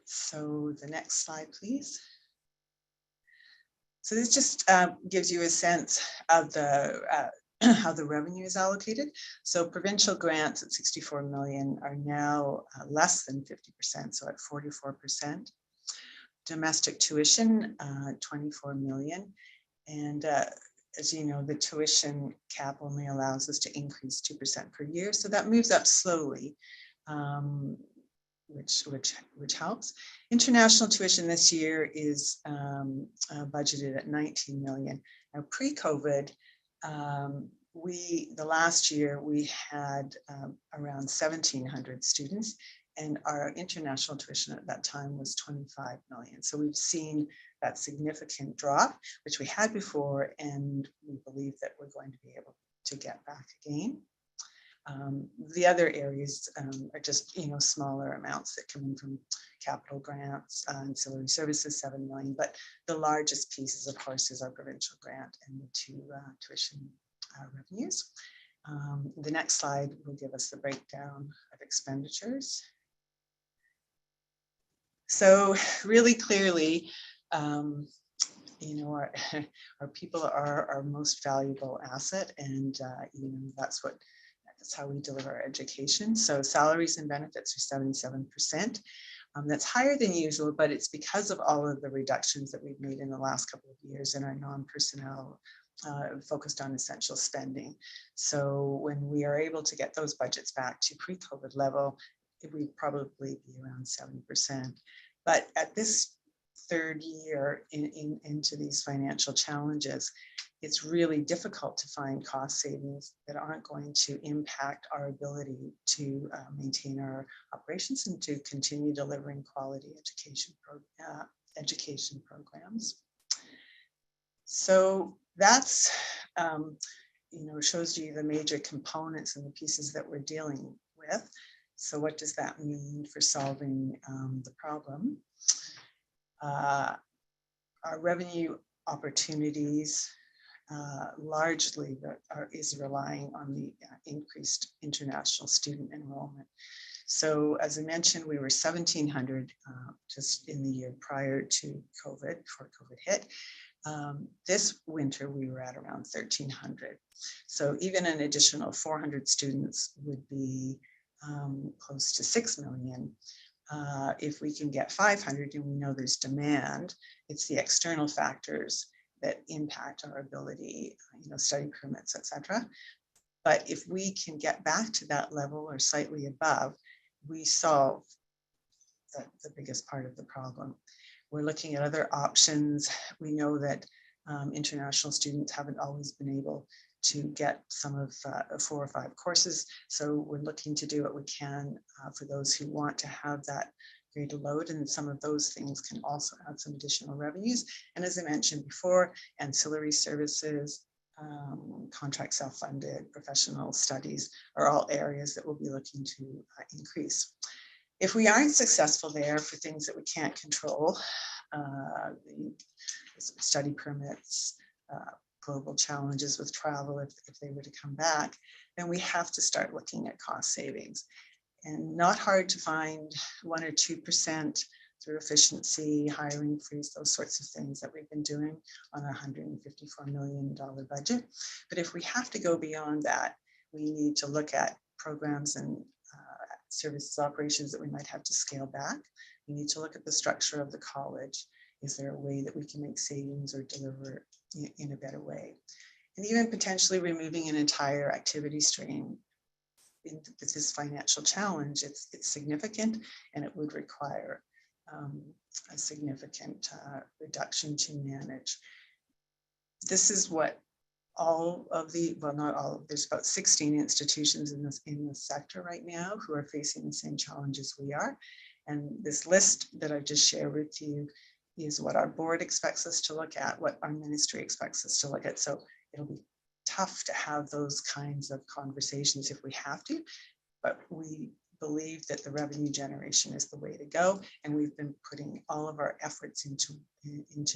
So the next slide, please. So this just gives you a sense of the how the revenue is allocated. So provincial grants at 64 million are now less than 50%, so at 44%. Domestic tuition, 24 million. And as you know, the tuition cap only allows us to increase 2% per year. So that moves up slowly, which helps. International tuition this year is budgeted at 19 million. Now pre-COVID, the last year we had around 1,700 students, and our international tuition at that time was 25 million. So we've seen that significant drop, which we had before, and we believe that we're going to be able to get back again. The other areas are just, smaller amounts that come in from capital grants, ancillary services, 7 million, but the largest pieces, of course, is our provincial grant and the 2 tuition revenues. The next slide will give us the breakdown of expenditures. So really clearly, our people are our most valuable asset, and that's how we deliver our education. So salaries and benefits are 77%. That's higher than usual, but it's because of all of the reductions that we've made in the last couple of years in our non-personnel focused on essential spending. So when we are able to get those budgets back to pre-COVID level, it would probably be around 70%. But at this third year into these financial challenges, it's really difficult to find cost savings that aren't going to impact our ability to maintain our operations and to continue delivering quality education programs. So that's, shows you the major components and the pieces that we're dealing with. So what does that mean for solving the problem? Our revenue opportunities largely is relying on the increased international student enrollment. So as I mentioned, we were 1,700 just in the year prior to COVID, before COVID hit. This winter, we were at around 1,300. So even an additional 400 students would be close to 6 million. If we can get 500, and we know there's demand, it's the external factors that impact our ability, study permits, etc. But if we can get back to that level or slightly above, we solve the biggest part of the problem. We're looking at other options. We know that international students haven't always been able to get some of 4 or 5 courses. So we're looking to do what we can for those who want to have that greater load, and some of those things can also add some additional revenues. And as I mentioned before, ancillary services, contract self-funded, professional studies are all areas that we'll be looking to increase. If we aren't successful there for things that we can't control, study permits, global challenges with travel, if they were to come back, then we have to start looking at cost savings. And not hard to find 1 or 2% through efficiency, hiring freeze, those sorts of things that we've been doing on our $154 million budget. But if we have to go beyond that, we need to look at programs and services operations that we might have to scale back. We need to look at the structure of the college. Is there a way that we can make savings or deliver in a better way? And even potentially removing an entire activity stream. With this financial challenge, it's significant, and it would require a significant reduction to manage. This is what all of the, well, not all, there's about 16 institutions in this sector right now who are facing the same challenges we are. And this list that I just shared with you is what our board expects us to look at, what our ministry expects us to look at. So it'll be tough to have those kinds of conversations if we have to, but we believe that the revenue generation is the way to go, and we've been putting all of our efforts into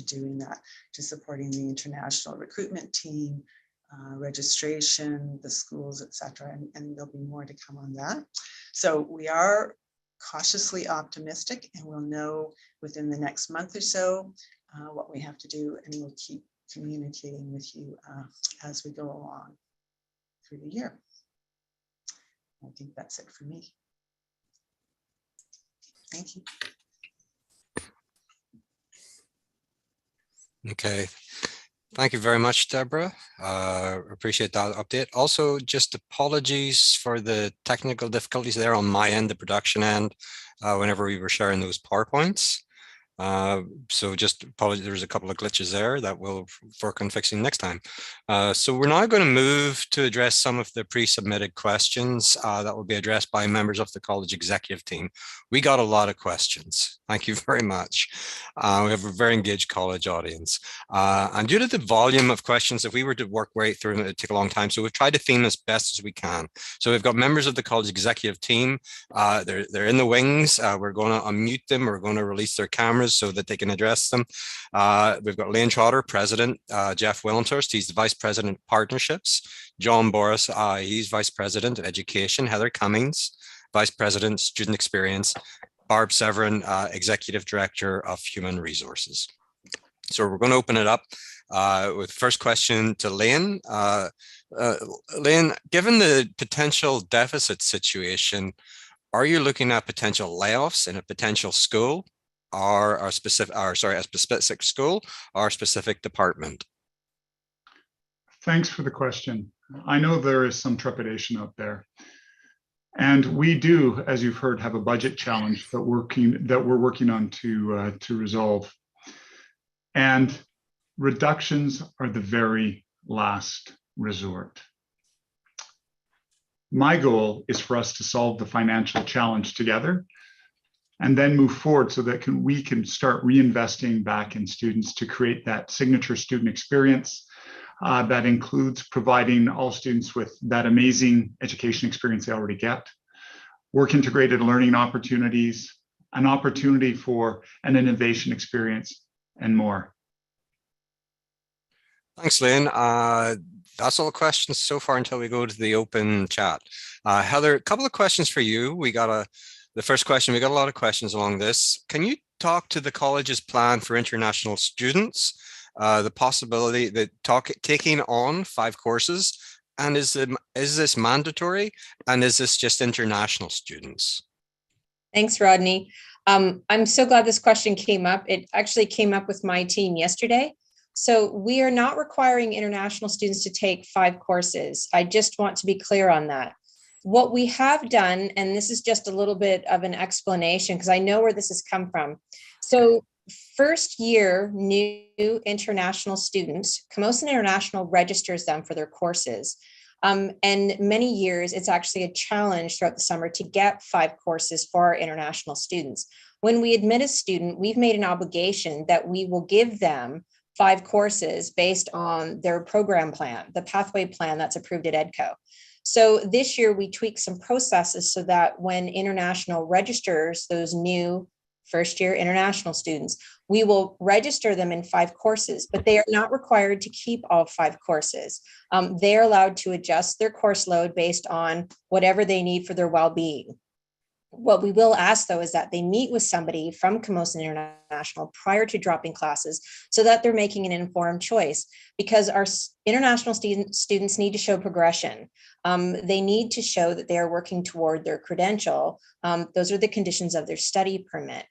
doing that, to supporting the international recruitment team, registration, the schools, etc., and there'll be more to come on that. So we are cautiously optimistic, and we'll know within the next month or so what we have to do, and we'll keep communicating with you as we go along through the year. I think that's it for me. Thank you. Okay. Thank you very much, Deborah. Appreciate that update. Also, just apologies for the technical difficulties there on my end, the production end, whenever we were sharing those PowerPoints. So just apologize, there's a couple of glitches there that we'll work on fixing next time. So we're now going to move to address some of the pre-submitted questions that will be addressed by members of the college executive team. We got a lot of questions. Thank you very much. We have a very engaged college audience. And due to the volume of questions, if we were to work right through them, it would take a long time. So we've tried to theme as best as we can. So we've got members of the college executive team. They're in the wings. We're going to unmute them. We're going to release their cameras so that they can address them. We've got Lane Trotter, President, Jeff Willenhurst, he's the Vice President of Partnerships, John Boris, he's Vice President of Education, Heather Cummings, Vice President, Student Experience, Barb Severin, Executive Director of Human Resources. So we're going to open it up with the first question to Lane. Lane, given the potential deficit situation, are you looking at potential layoffs in a potential school or a specific school or specific department? Thanks for the question. I know there is some trepidation out there. And we do, as you've heard, have a budget challenge that we're working on to resolve. And reductions are the very last resort. My goal is for us to solve the financial challenge together and then move forward so that we can start reinvesting back in students to create that signature student experience that includes providing all students with that amazing education experience they already get, work integrated learning opportunities, an opportunity for an innovation experience, and more. Thanks, Lane. That's all the questions so far until we go to the open chat. Heather, a couple of questions for you. The first question, we got a lot of questions along this. Can you talk to the college's plan for international students, the possibility that taking on 5 courses, and is this mandatory, and is this just international students? Thanks, Rodney. I'm so glad this question came up. It actually came up with my team yesterday. So we are not requiring international students to take 5 courses. I just want to be clear on that. What we have done, and this is just a little bit of an explanation because I know where this has come from. So first year new international students, Camosun International registers them for their courses. And many years, it's actually a challenge throughout the summer to get 5 courses for our international students. When we admit a student, we've made an obligation that we will give them 5 courses based on their program plan, the pathway plan that's approved at EDCO. So this year we tweaked some processes so that when international registers those new first year international students, we will register them in 5 courses, but they are not required to keep all 5 courses. They are allowed to adjust their course load based on whatever they need for their well-being. What we will ask, though, is that they meet with somebody from Camosun International prior to dropping classes so that they're making an informed choice, because our international students need to show progression. They need to show that they are working toward their credential. Those are the conditions of their study permit.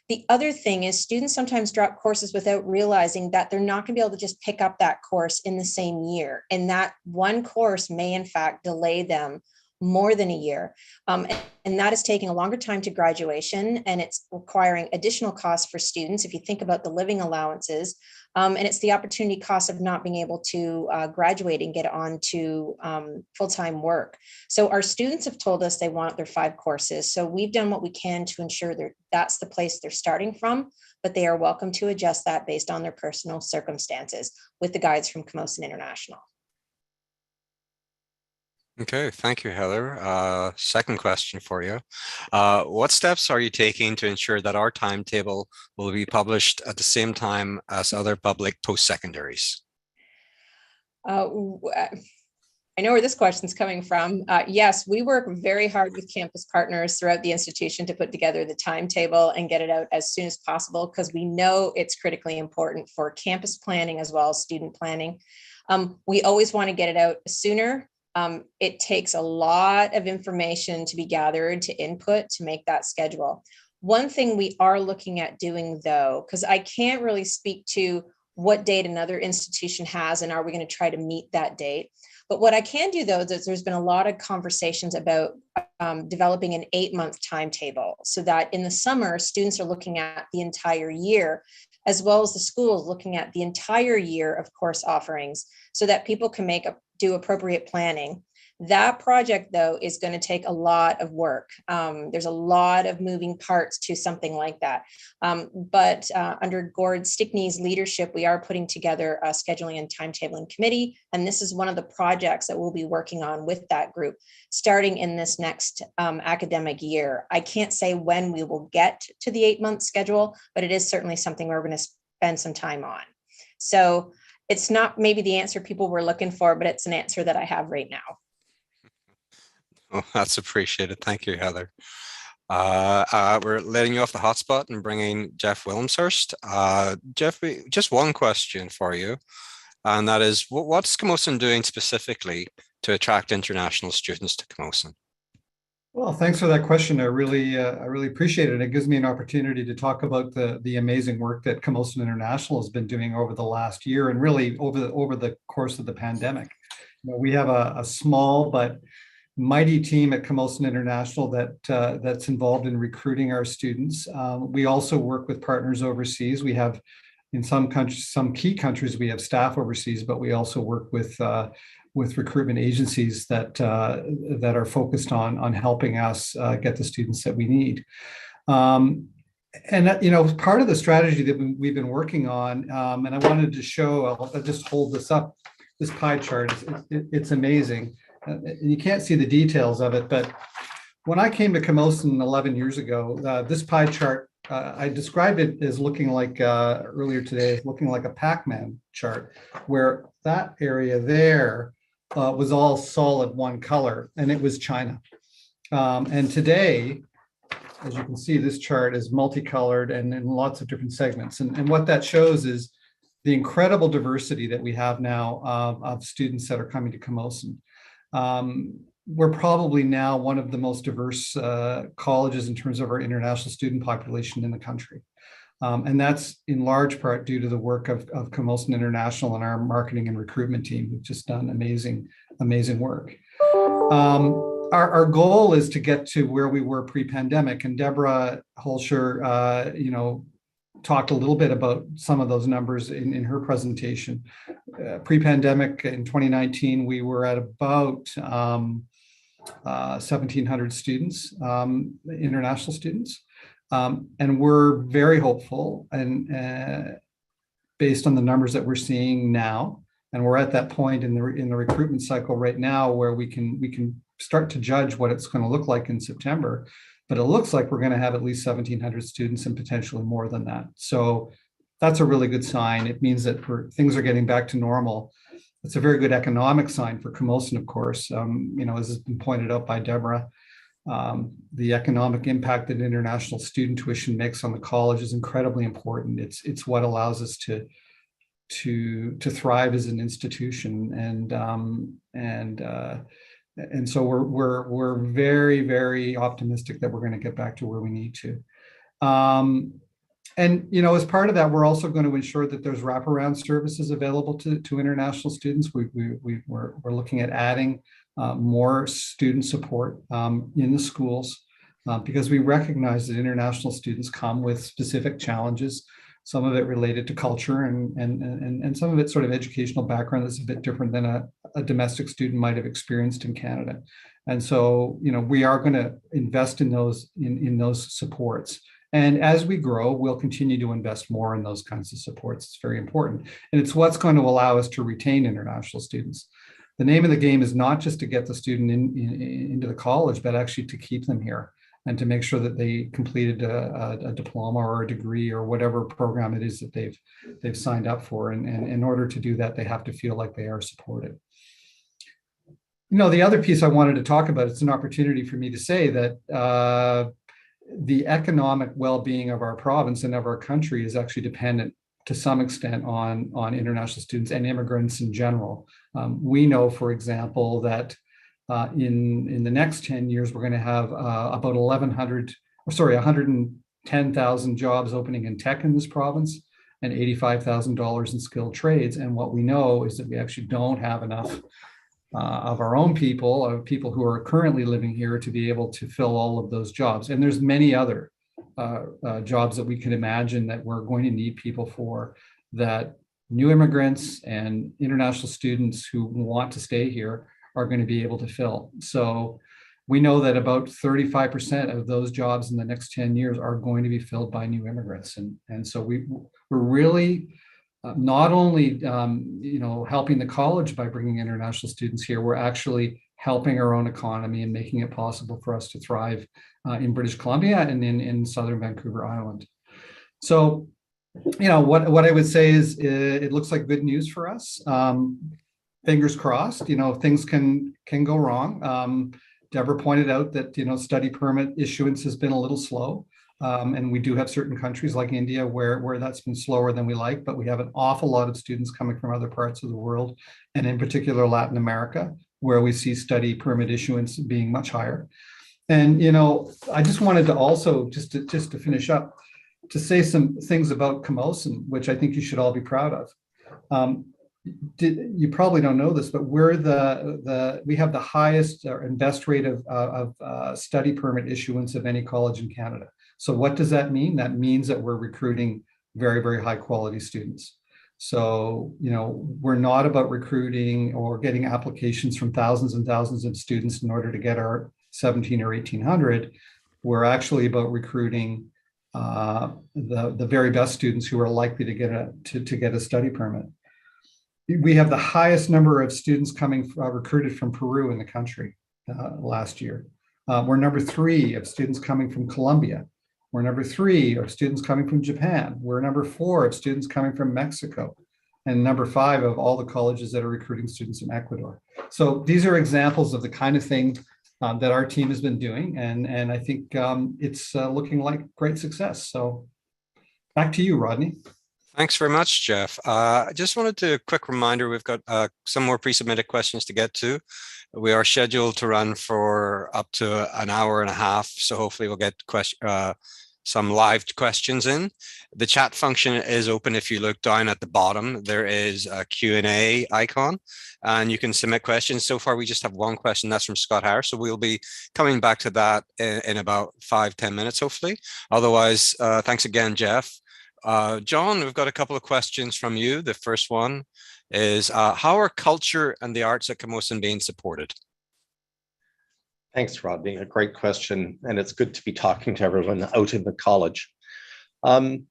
The other thing is students sometimes drop courses without realizing that they're not going to be able to just pick up that course in the same year. And that one course may, in fact, delay them more than a year. And that is taking a longer time to graduation, and it's requiring additional costs for students if you think about the living allowances, and it's the opportunity cost of not being able to graduate and get on to full-time work. So our students have told us they want their 5 courses. So we've done what we can to ensure that that's the place they're starting from, but they are welcome to adjust that based on their personal circumstances with the guides from Camosun International. Okay, thank you, Heather. Second question for you. What steps are you taking to ensure that our timetable will be published at the same time as other public post-secondaries? I know where this question's coming from. Yes, we work very hard with campus partners throughout the institution to put together the timetable and get it out as soon as possible, because we know it's critically important for campus planning as well as student planning. We always want to get it out sooner. It takes a lot of information to be gathered, to input, to make that schedule. One thing we are looking at doing, though, because I can't really speak to what date another institution has, and are we going to try to meet that date? But what I can do, though, is there's been a lot of conversations about developing an 8-month timetable, so that in the summer, students are looking at the entire year, as well as the schools looking at the entire year of course offerings, so that people can do appropriate planning. That project, though, is going to take a lot of work. There's a lot of moving parts to something like that. But under Gord Stickney's leadership, we are putting together a scheduling and timetabling committee. And this is one of the projects that we'll be working on with that group, starting in this next academic year. I can't say when we will get to the 8-month schedule, but it is certainly something we're going to spend some time on. So it's not maybe the answer people were looking for, but it's an answer that I have right now. Oh, that's appreciated. Thank you, Heather. We're letting you off the hotspot and bringing Jeff Wilmshurst. Jeff, just one question for you, and that is, what's Camosun doing specifically to attract international students to Camosun? Well, thanks for that question. I really appreciate it. It gives me an opportunity to talk about the amazing work that Camosun International has been doing over the last year, and really over the course of the pandemic. You know, we have a small but mighty team at Camosun International that's involved in recruiting our students. We also work with partners overseas. We have, in some countries, some key countries, we have staff overseas, but we also work with recruitment agencies that are focused on helping us get the students that we need. And you know, part of the strategy that we've been working on, and I wanted to show, I'll just hold this up. This pie chart, it's amazing. You can't see the details of it, but when I came to Camosun 11 years ago, this pie chart, I described it as looking like, earlier today, looking like a Pac-Man chart, where that area there was all solid one color, and it was China. And today, as you can see, this chart is multicolored and in lots of different segments. And what that shows is the incredible diversity that we have now of students that are coming to Camosun. We're probably now one of the most diverse colleges in terms of our international student population in the country. And that's in large part due to the work of Camosun International and our marketing and recruitment team, who've just done amazing work. Our goal is to get to where we were pre-pandemic, and Deborah Hoelscher, you know, talked a little bit about some of those numbers in her presentation. Pre-pandemic in 2019, we were at about 1,700 students, international students. And we're very hopeful, and based on the numbers that we're seeing now, and we're at that point in the recruitment cycle right now where we can start to judge what it's going to look like in September. But it looks like we're going to have at least 1,700 students and potentially more than that. So that's a really good sign. It means that things are getting back to normal. It's a very good economic sign for Camosun, of course. You know, as has been pointed out by Deborah, the economic impact that international student tuition makes on the college is incredibly important. It's what allows us to thrive as an institution, and so we're very, very optimistic that we're going to get back to where we need to. And you know, as part of that, we're also going to ensure that there's wraparound services available to international students. We're looking at adding more student support in the schools because we recognize that international students come with specific challenges. Some of it related to culture and some of it sort of educational background that's a bit different than a domestic student might have experienced in Canada. And so, you know, we are going to invest in those supports. And as we grow, we'll continue to invest more in those kinds of supports. It's very important. And it's what's going to allow us to retain international students. The name of the game is not just to get the student into the college, but actually to keep them here and to make sure that they completed a diploma or a degree or whatever program it is that they've signed up for. And in order to do that, they have to feel like they are supported. You know, the other piece I wanted to talk about, it's an opportunity for me to say that the economic well-being of our province and of our country is actually dependent to some extent on international students and immigrants in general. We know, for example, that in the next 10 years, we're going to have about 110,000 jobs opening in tech in this province. and $85,000 in skilled trades. And what we know is that we actually don't have enough of our own people, of people who are currently living here, to be able to fill all of those jobs. And there's many other jobs that we can imagine that we're going to need people for, that new immigrants and international students who want to stay here are going to be able to fill. So we know that about 35% of those jobs in the next 10 years are going to be filled by new immigrants. And so we're really not only helping the college by bringing international students here, we're actually helping our own economy and making it possible for us to thrive in British Columbia and in Southern Vancouver Island. So, what I would say is it looks like good news for us. Fingers crossed, things can go wrong. Deborah pointed out that, study permit issuance has been a little slow. And we do have certain countries like India where that's been slower than we like, but we have an awful lot of students coming from other parts of the world, and in particular Latin America, where we see study permit issuance being much higher. And, I just wanted to also, just to finish up, to say some things about Camosun, which I think you should all be proud of. You probably don't know this, but we have the highest and best rate of study permit issuance of any college in Canada. So what does that mean? That means that we're recruiting very, very high quality students. So, we're not about recruiting or getting applications from thousands and thousands of students in order to get our 17 or 1800. We're actually about recruiting the very best students who are likely to get a study permit. We have the highest number of students recruited from Peru in the country last year. We're number 3 of students coming from Colombia. We're number 3 of students coming from Japan. We're number 4 of students coming from Mexico, and number 5 of all the colleges that are recruiting students in Ecuador. So these are examples of the kind of thing that our team has been doing, and I think it's looking like great success. So back to you, Rodney. Thanks very much, Jeff. I just wanted to quick reminder, we've got some more pre-submitted questions to get to. We are scheduled to run for up to an hour and a half, so hopefully we'll get some live questions in. The chat function is open. If you look down at the bottom, there is a Q&A icon, and you can submit questions. So far, we just have one question. That's from Scott Harris. So we'll be coming back to that in about 5-10 minutes, hopefully. Otherwise, thanks again, Jeff. John, we've got a couple of questions from you. The first one is, how are culture and the arts at Camosun being supported? Thanks, Rodney. A great question. And it's good to be talking to everyone out in the college. There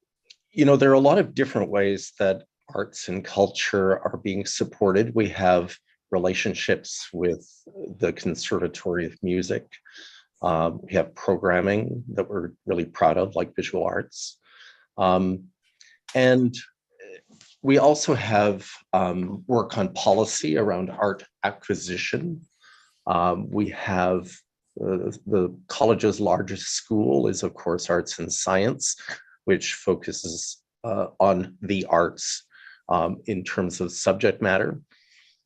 are a lot of different ways that arts and culture are being supported. We have relationships with the Conservatory of Music. We have programming that we're really proud of, like visual arts. And we also have work on policy around art acquisition. We have the college's largest school is, of course, Arts and Science, which focuses on the arts in terms of subject matter.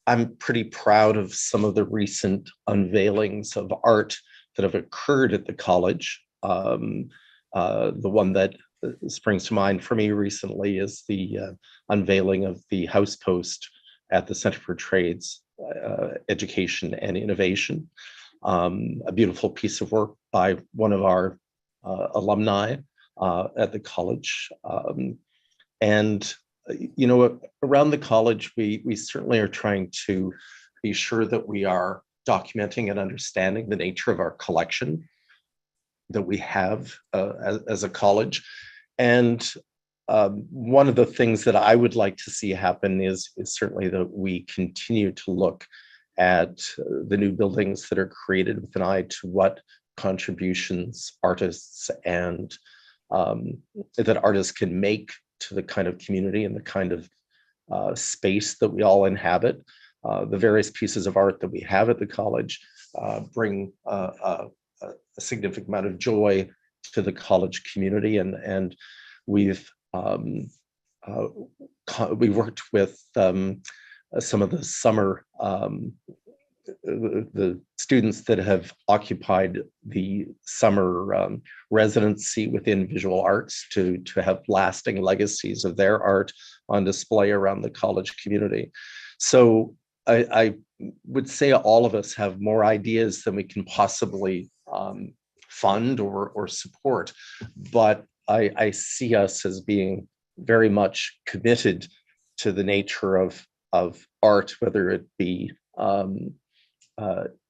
I'm pretty proud of some of the recent unveilings of art that have occurred at the college. The one that springs to mind for me recently is the unveiling of the house post at the Center for Trades, Education and Innovation. A beautiful piece of work by one of our alumni at the college. And around the college, we certainly are trying to be sure that we are documenting and understanding the nature of our collection that we have as a college. And one of the things that I would like to see happen is certainly that we continue to look at the new buildings that are created with an eye to what contributions artists and that artists can make to the kind of community and the kind of space that we all inhabit. The various pieces of art that we have at the college bring a significant amount of joy to the college community, and we've we worked with some of the summer the students that have occupied the summer residency within visual arts to have lasting legacies of their art on display around the college community. So I would say all of us have more ideas than we can possibly fund or support, but I see us as being very much committed to the nature of art, whether it be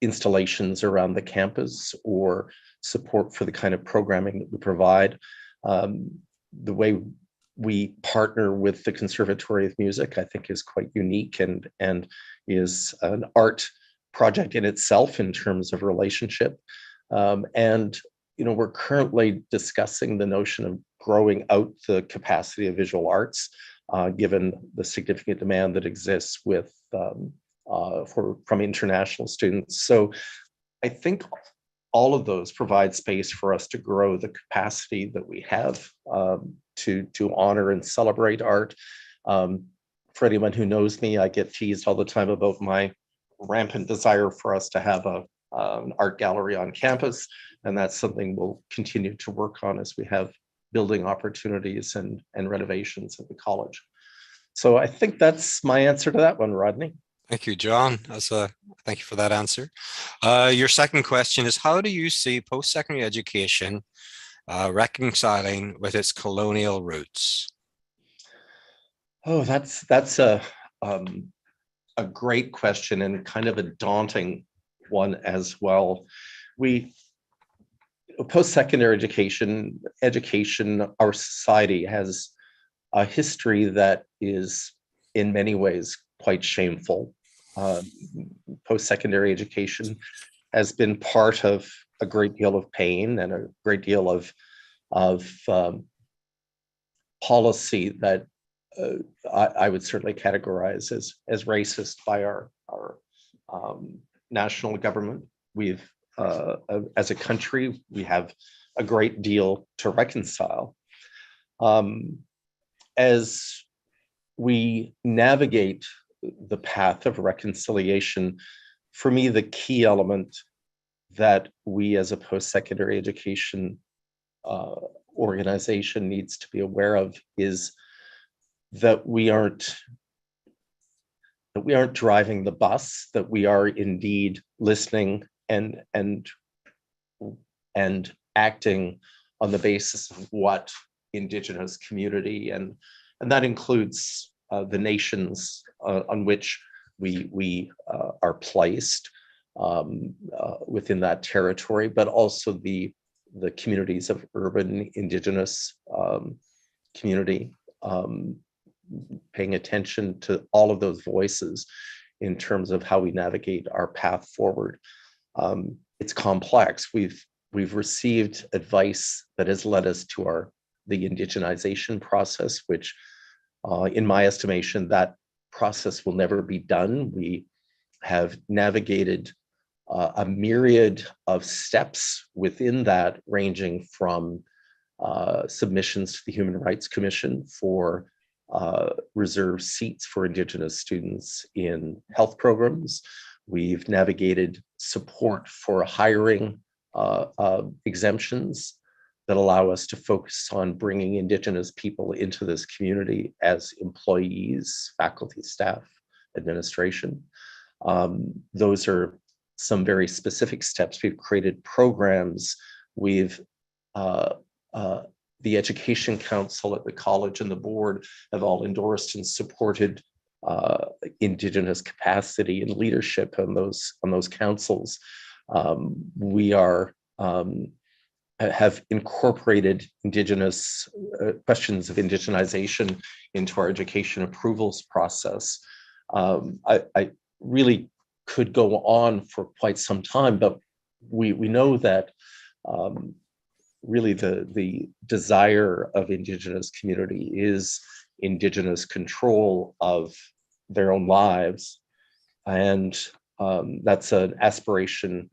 installations around the campus or support for the kind of programming that we provide. The way we partner with the Conservatory of Music, I think, is quite unique and is an art project in itself in terms of relationship. And we're currently discussing the notion of growing out the capacity of visual arts, given the significant demand that exists from international students. So I think all of those provide space for us to grow the capacity that we have to honor and celebrate art. For anyone who knows me, I get teased all the time about my rampant desire for us to have an art gallery on campus, and that's something we'll continue to work on as we have building opportunities and renovations at the college. So I think that's my answer to that one, Rodney. Thank you, John. Thank you for that answer. Your second question is, how do you see post-secondary education reconciling with its colonial roots? Oh, that's a great question and kind of a daunting one as well. Post-secondary education, our society has a history that is in many ways quite shameful. Post-secondary education has been part of a great deal of pain and a great deal of policy that I would certainly categorize as racist by our national government. We've, as a country, we have a great deal to reconcile. As we navigate the path of reconciliation, for me, the key element that we as a post-secondary education organization needs to be aware of is that we aren't driving the bus, that we are indeed listening and acting on the basis of what Indigenous community and that includes the nations on which we are placed within that territory, but also the communities of urban Indigenous community, paying attention to all of those voices in terms of how we navigate our path forward. It's complex. We've received advice that has led us to the indigenization process, which in my estimation, that process will never be done. We have navigated a myriad of steps within that, ranging from submissions to the Human Rights Commission for reserved seats for Indigenous students in health programs. We've navigated support for hiring exemptions that allow us to focus on bringing Indigenous people into this community as employees, faculty, staff, administration. Those are some very specific steps. We've created programs. We've the Education Council at the college and the board have all endorsed and supported Indigenous capacity and leadership on those councils. We have incorporated Indigenous questions of indigenization into our education approvals process. I really could go on for quite some time, but we know that really the desire of Indigenous community is Indigenous control of their own lives. And that's an aspiration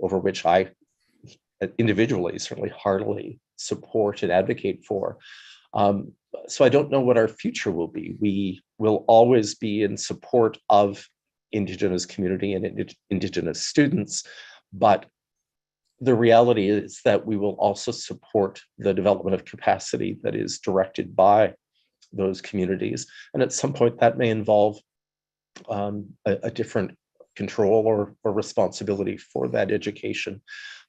over which I individually certainly heartily support and advocate for. So I don't know what our future will be. We will always be in support of Indigenous community and Indigenous students. But the reality is that we will also support the development of capacity that is directed by those communities. And at some point that may involve a different control or responsibility for that education.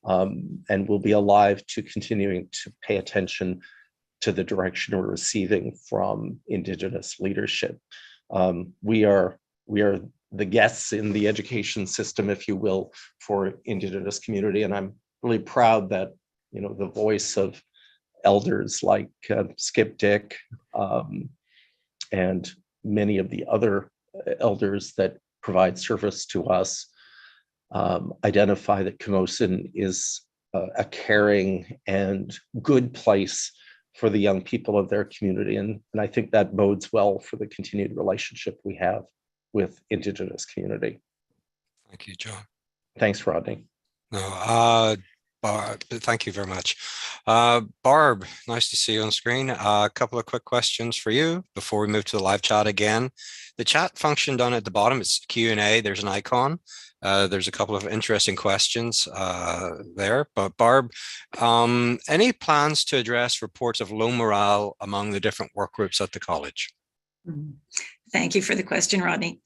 And we'll be alive to continuing to pay attention to the direction we're receiving from Indigenous leadership. We are the guests in the education system, if you will, for Indigenous community. And I'm really proud that, you know, the voice of elders like Skip Dick and many of the other elders that provide service to us identify that Camosun is a caring and good place for the young people of their community. And I think that bodes well for the continued relationship we have with Indigenous community. Thank you, John. Thanks, Rodney. No, Barb, thank you very much. Barb, nice to see you on screen. A couple of quick questions for you before we move to the live chat again. The chat function down at the bottom, it's Q&A, there's an icon. There's a couple of interesting questions there. But Barb, any plans to address reports of low morale among the different work groups at the college? Thank you for the question, Rodney.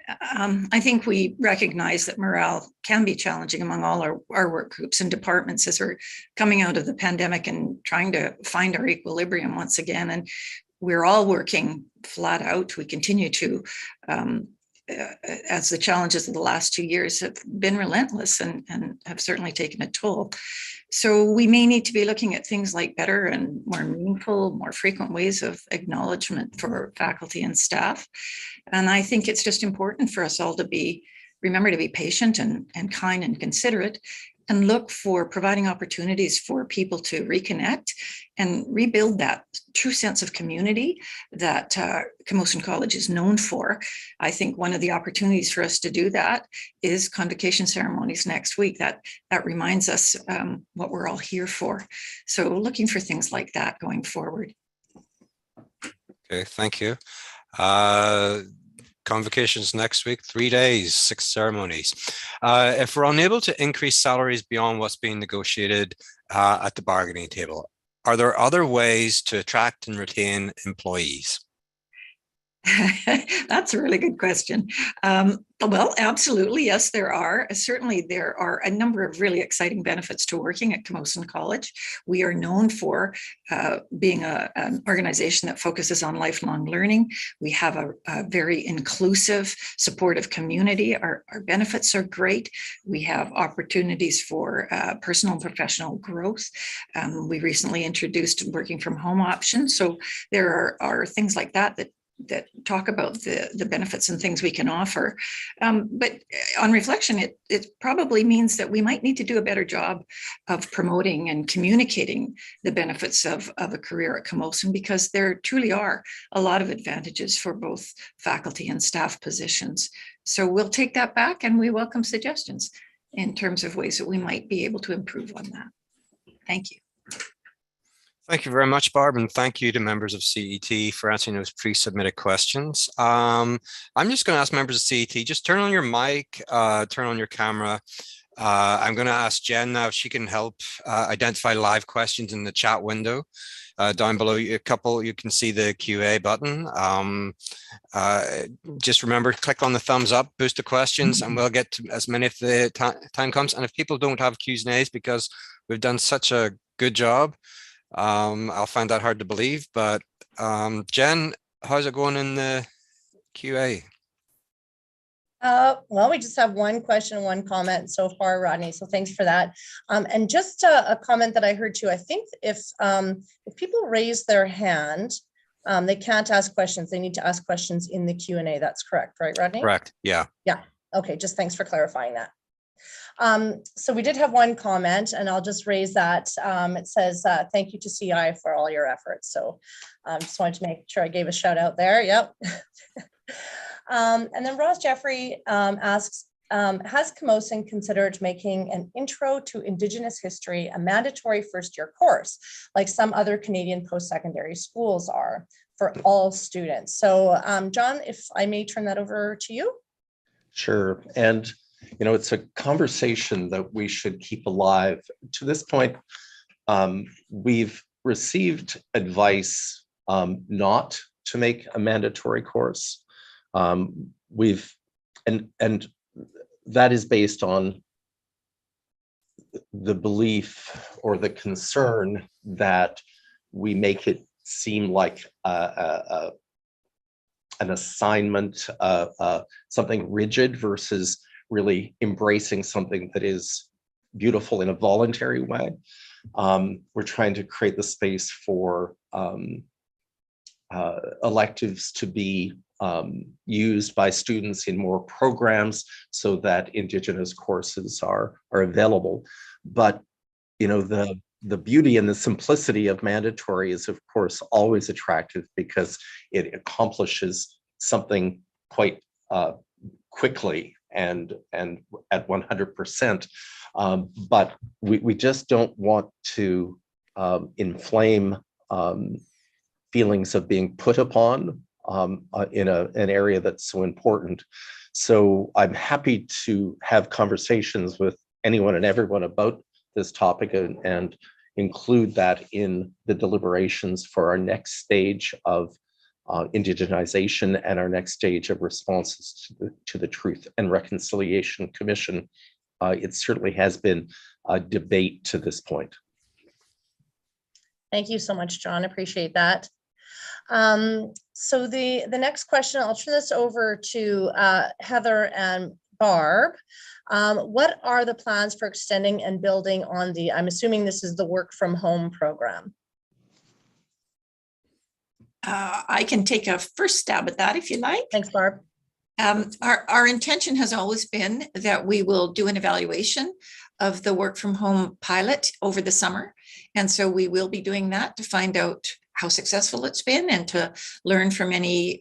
I think we recognize that morale can be challenging among all our work groups and departments as we're coming out of the pandemic and trying to find our equilibrium once again. And we're all working flat out. We continue to, as the challenges of the last 2 years have been relentless and have certainly taken a toll. So we may need to be looking at things like better and more meaningful, more frequent ways of acknowledgement for faculty and staff. And I think it's just important for us all to remember to be patient and kind and considerate, and look for providing opportunities for people to reconnect and rebuild that true sense of community that Camosun College is known for. I think one of the opportunities for us to do that is Convocation ceremonies next week. That reminds us what we're all here for. So looking for things like that going forward. Okay, thank you. Convocations next week, 3 days, 6 ceremonies. If we're unable to increase salaries beyond what's being negotiated at the bargaining table, are there other ways to attract and retain employees? That's a really good question. Well, absolutely, yes, there are. Certainly, there are a number of really exciting benefits to working at Camosun College. We are known for being an organization that focuses on lifelong learning. We have a very inclusive, supportive community. Our benefits are great. We have opportunities for personal and professional growth. We recently introduced working from home options. So there are things like that talk about the benefits and things we can offer. But on reflection, it probably means that we might need to do a better job of promoting and communicating the benefits of a career at Camosun, because there truly are a lot of advantages for both faculty and staff positions. So we'll take that back, and we welcome suggestions in terms of ways that we might be able to improve on that. Thank you. Thank you very much, Barb, and thank you to members of CET for answering those pre-submitted questions. I'm just going to ask members of CET, just turn on your mic, turn on your camera. I'm going to ask Jen now if she can help identify live questions in the chat window. Down below you can see the QA button. Just remember, click on the thumbs up, boost the questions, and we'll get to as many if the time comes. And if people don't have Q's and A's because we've done such a good job, I'll find that hard to believe, but Jen, how's it going in the QA? Well, we just have one question, one comment so far, Rodney. So thanks for that. And just a comment that I heard too. I think if people raise their hand, they can't ask questions. They need to ask questions in the Q&A. That's correct, right, Rodney? Correct. Yeah. Yeah. Okay. Just thanks for clarifying that. So we did have one comment, and I'll just raise that. It says, thank you to CI for all your efforts. So just wanted to make sure I gave a shout out there. Yep. And then Ross Jeffrey asks, has Camosun considered making an intro to Indigenous history a mandatory first-year course, like some other Canadian post-secondary schools are, for all students? So John, if I may turn that over to you. Sure. And, it's a conversation that we should keep alive. To this point, we've received advice not to make a mandatory course. And that is based on the belief or the concern that we make it seem like an assignment, something rigid versus really embracing something that is beautiful in a voluntary way. We're trying to create the space for electives to be used by students in more programs so that Indigenous courses are available. But, the beauty and the simplicity of mandatory is, of course, always attractive because it accomplishes something quite quickly and at 100%. But we just don't want to inflame feelings of being put upon in an area that's so important. So I'm happy to have conversations with anyone and everyone about this topic and include that in the deliberations for our next stage of indigenization and our next stage of responses to the Truth and Reconciliation Commission. It certainly has been a debate to this point. Thank you so much, John. Appreciate that. So the next question, I'll turn this over to Heather and Barb. What are the plans for extending and building on I'm assuming this is the work from home program? I can take a first stab at that if you like. Thanks, Barb. Our intention has always been that we will do an evaluation of the work from home pilot over the summer. And so we will be doing that to find out how successful it's been and to learn from any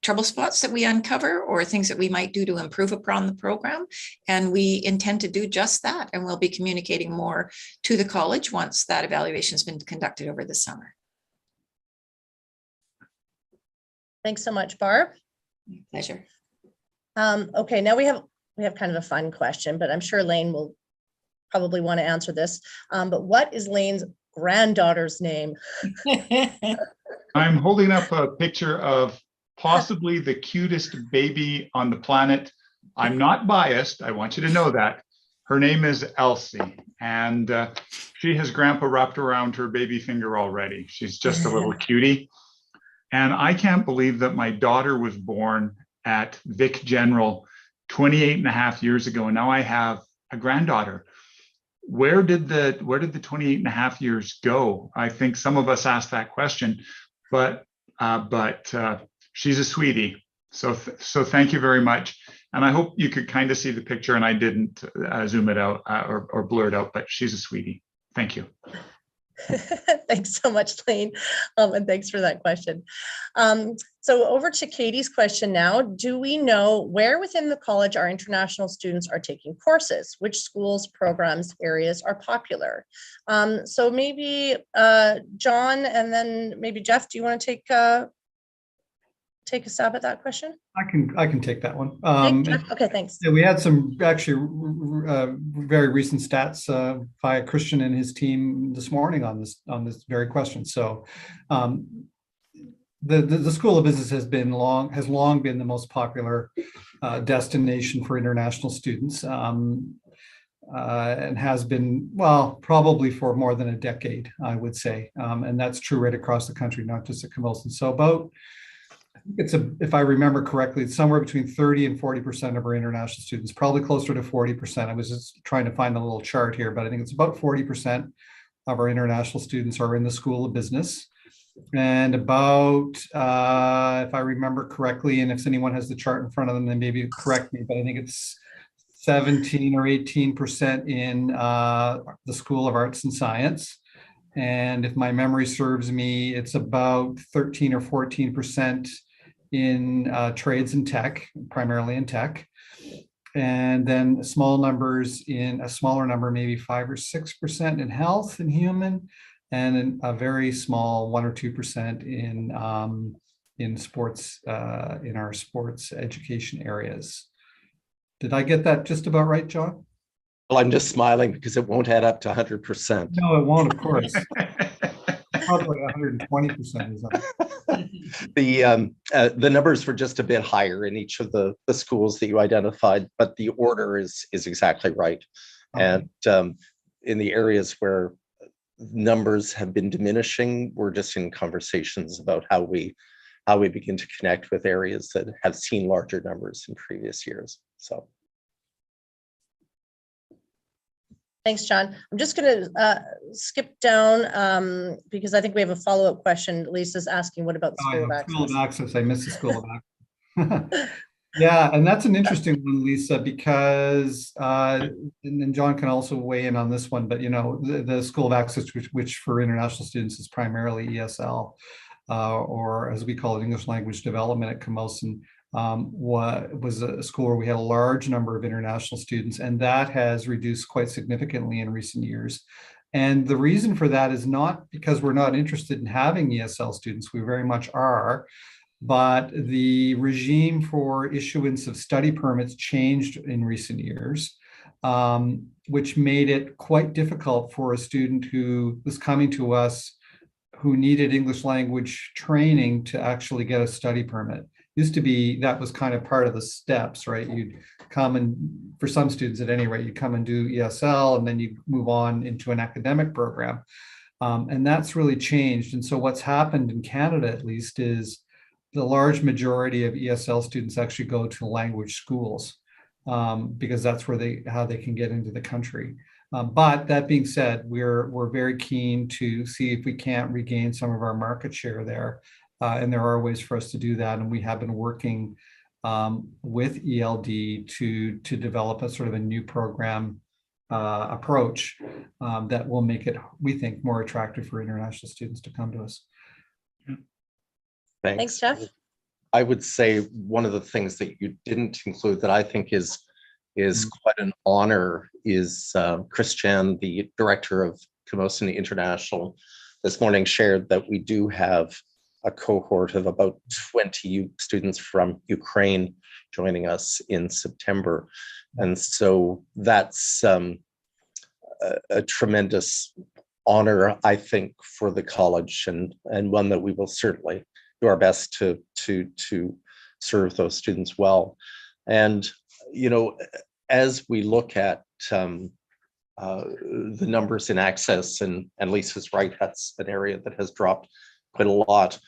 trouble spots that we uncover or things that we might do to improve upon the program. And we intend to do just that. And we'll be communicating more to the college once that evaluation has been conducted over the summer. Thanks so much, Barb. My pleasure. Okay, now we have kind of a fun question, but I'm sure Lane will probably want to answer this. But what is Lane's granddaughter's name? I'm holding up a picture of possibly the cutest baby on the planet. I'm not biased. I want you to know that. Her name is Elsie, and she has Grandpa wrapped around her baby finger already. She's just a little cutie. And I can't believe that my daughter was born at Vic General 28 and a half years ago. And now I have a granddaughter. Where did the 28 and a half years go? I think some of us asked that question, but she's a sweetie. So thank you very much. And I hope you could kind of see the picture and I didn't zoom it out or blur it out, but she's a sweetie. Thank you. Thanks so much, Lane. And thanks for that question. So over to Katie's question now. Do we know where within the college our international students are taking courses? Which schools, programs, areas are popular? So maybe John and then maybe Jeff, do you want to take a stab at that question? I can take that one. Okay, thanks. Yeah, we had some actually very recent stats by Christian and his team this morning on this very question. So the School of Business has long been the most popular destination for international students, and has been, well, probably for more than a decade, I would say, and that's true right across the country, not just at Camosun. So about, if I remember correctly, it's somewhere between 30 and 40% of our international students, probably closer to 40%. I was just trying to find a little chart here, but I think it's about 40% of our international students are in the School of Business. And about, if I remember correctly, and if anyone has the chart in front of them, then maybe correct me, but I think it's 17 or 18% in the School of Arts and Science. And if my memory serves me, it's about 13 or 14% in trades and tech, primarily in tech. And then a smaller number, maybe 5 or 6% in health and human, and a very small 1 or 2% in sports, in our sports education areas. Did I get that just about right, John? Well, I'm just smiling because it won't add up to 100%. No, it won't, of course. Probably 120% is The numbers were just a bit higher in each of the schools that you identified, but the order is exactly right. Okay. And in the areas where numbers have been diminishing, we're just in conversations about how we begin to connect with areas that have seen larger numbers in previous years. So. Thanks, John. I'm just going to skip down because I think we have a follow-up question. Lisa's asking, what about the School of Access? School of Access. I missed the School of Access. Yeah, and that's an interesting one, Lisa, because, and then John can also weigh in on this one, but, you know, the School of Access, which for international students is primarily ESL, or as we call it, English Language Development at Camosun, was a school where we had a large number of international students, and that has reduced quite significantly in recent years. And the reason for that is not because we're not interested in having ESL students, we very much are, but the regime for issuance of study permits changed in recent years, which made it quite difficult for a student who was coming to us who needed English language training to actually get a study permit. Used to be, that was kind of part of the steps, right? You'd come and, for some students at any rate, you come and do ESL and then you move on into an academic program. And that's really changed. And so what's happened in Canada, at least, is the large majority of ESL students actually go to language schools because that's where how they can get into the country. But that being said, we're very keen to see if we can't regain some of our market share there. And there are ways for us to do that. And we have been working with ELD to develop a sort of a new program approach that will make it, we think, more attractive for international students to come to us. Thanks, Jeff. I would say one of the things that you didn't include that I think is quite an honor is Christian, the director of Kumosan International, this morning shared that we do have a cohort of about 20 students from Ukraine joining us in September. And so that's a tremendous honor, I think, for the college, and one that we will certainly do our best to serve those students well. And, you know, as we look at the numbers in access, and Lisa's right, that's an area that has dropped quite a lot.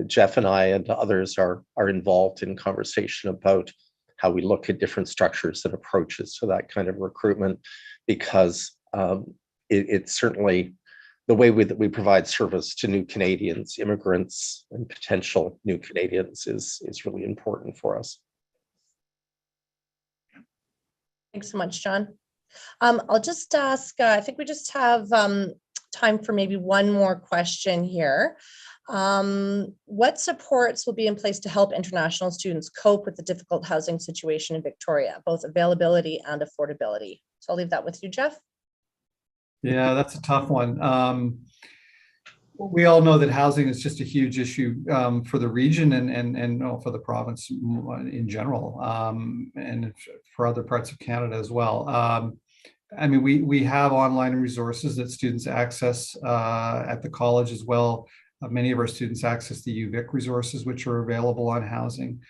Jeff and I and others are involved in conversation about how we look at different structures and approaches to that kind of recruitment, because it's certainly the way that we provide service to new Canadians, immigrants, and potential new Canadians is really important for us. Thanks so much, John. I'll just ask, I think we just have time for maybe one more question here. What supports will be in place to help international students cope with the difficult housing situation in Victoria, both availability and affordability? So I'll leave that with you, Jeff. Yeah, that's a tough one. We all know that housing is just a huge issue for the region and for the province in general, and for other parts of Canada as well. I mean, we have online resources that students access at the college as well. Many of our students access the UVic resources, which are available on housing.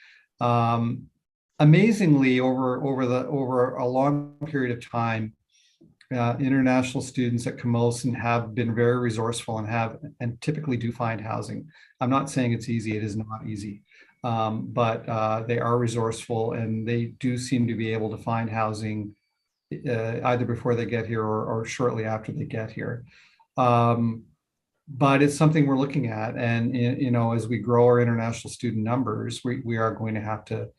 Amazingly, over a long period of time, international students at Camosun have been very resourceful and typically do find housing. I'm not saying it's easy; it is not easy, but they are resourceful and they do seem to be able to find housing either before they get here or shortly after they get here. But it's something we're looking at, and you know, as we grow our international student numbers, we are going to have to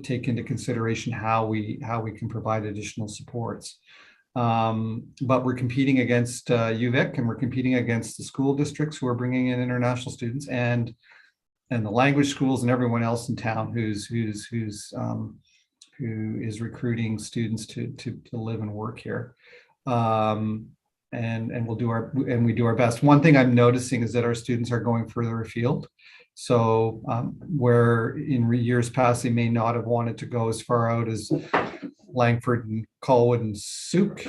take into consideration how we can provide additional supports. But we're competing against UVic, and we're competing against the school districts who are bringing in international students, and the language schools and everyone else in town who is recruiting students to live and work here. and we do our best. One thing I'm noticing is that our students are going further afield. So where in years past they may not have wanted to go as far out as Langford and Colwood and Souk,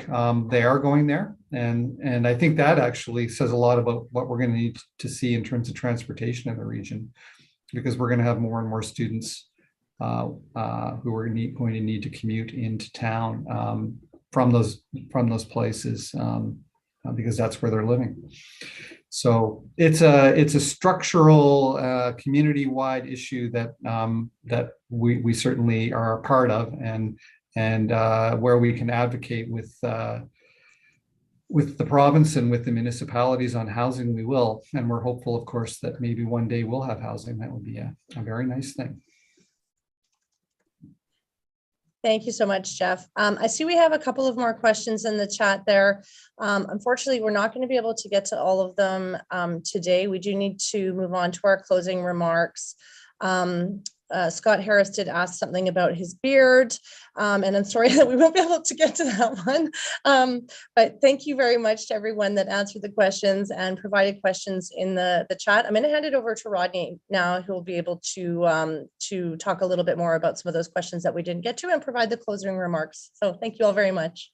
they are going there, and I think that actually says a lot about what we're going to need to see in terms of transportation in the region, because we're going to have more and more students who are going to need to commute into town from those places, because that's where they're living. So it's a structural, community-wide issue that we certainly are a part of, and where we can advocate with the province and with the municipalities on housing, we will. And we're hopeful, of course, that maybe one day we'll have housing. That would be a very nice thing. Thank you so much, Jeff. I see we have a couple of more questions in the chat there. Unfortunately, we're not going to be able to get to all of them today. We do need to move on to our closing remarks. Scott Harris did ask something about his beard, and I'm sorry that we won't be able to get to that one. But thank you very much to everyone that answered the questions and provided questions in the chat. I'm going to hand it over to Rodney now, who will be able to talk a little bit more about some of those questions that we didn't get to and provide the closing remarks. So thank you all very much.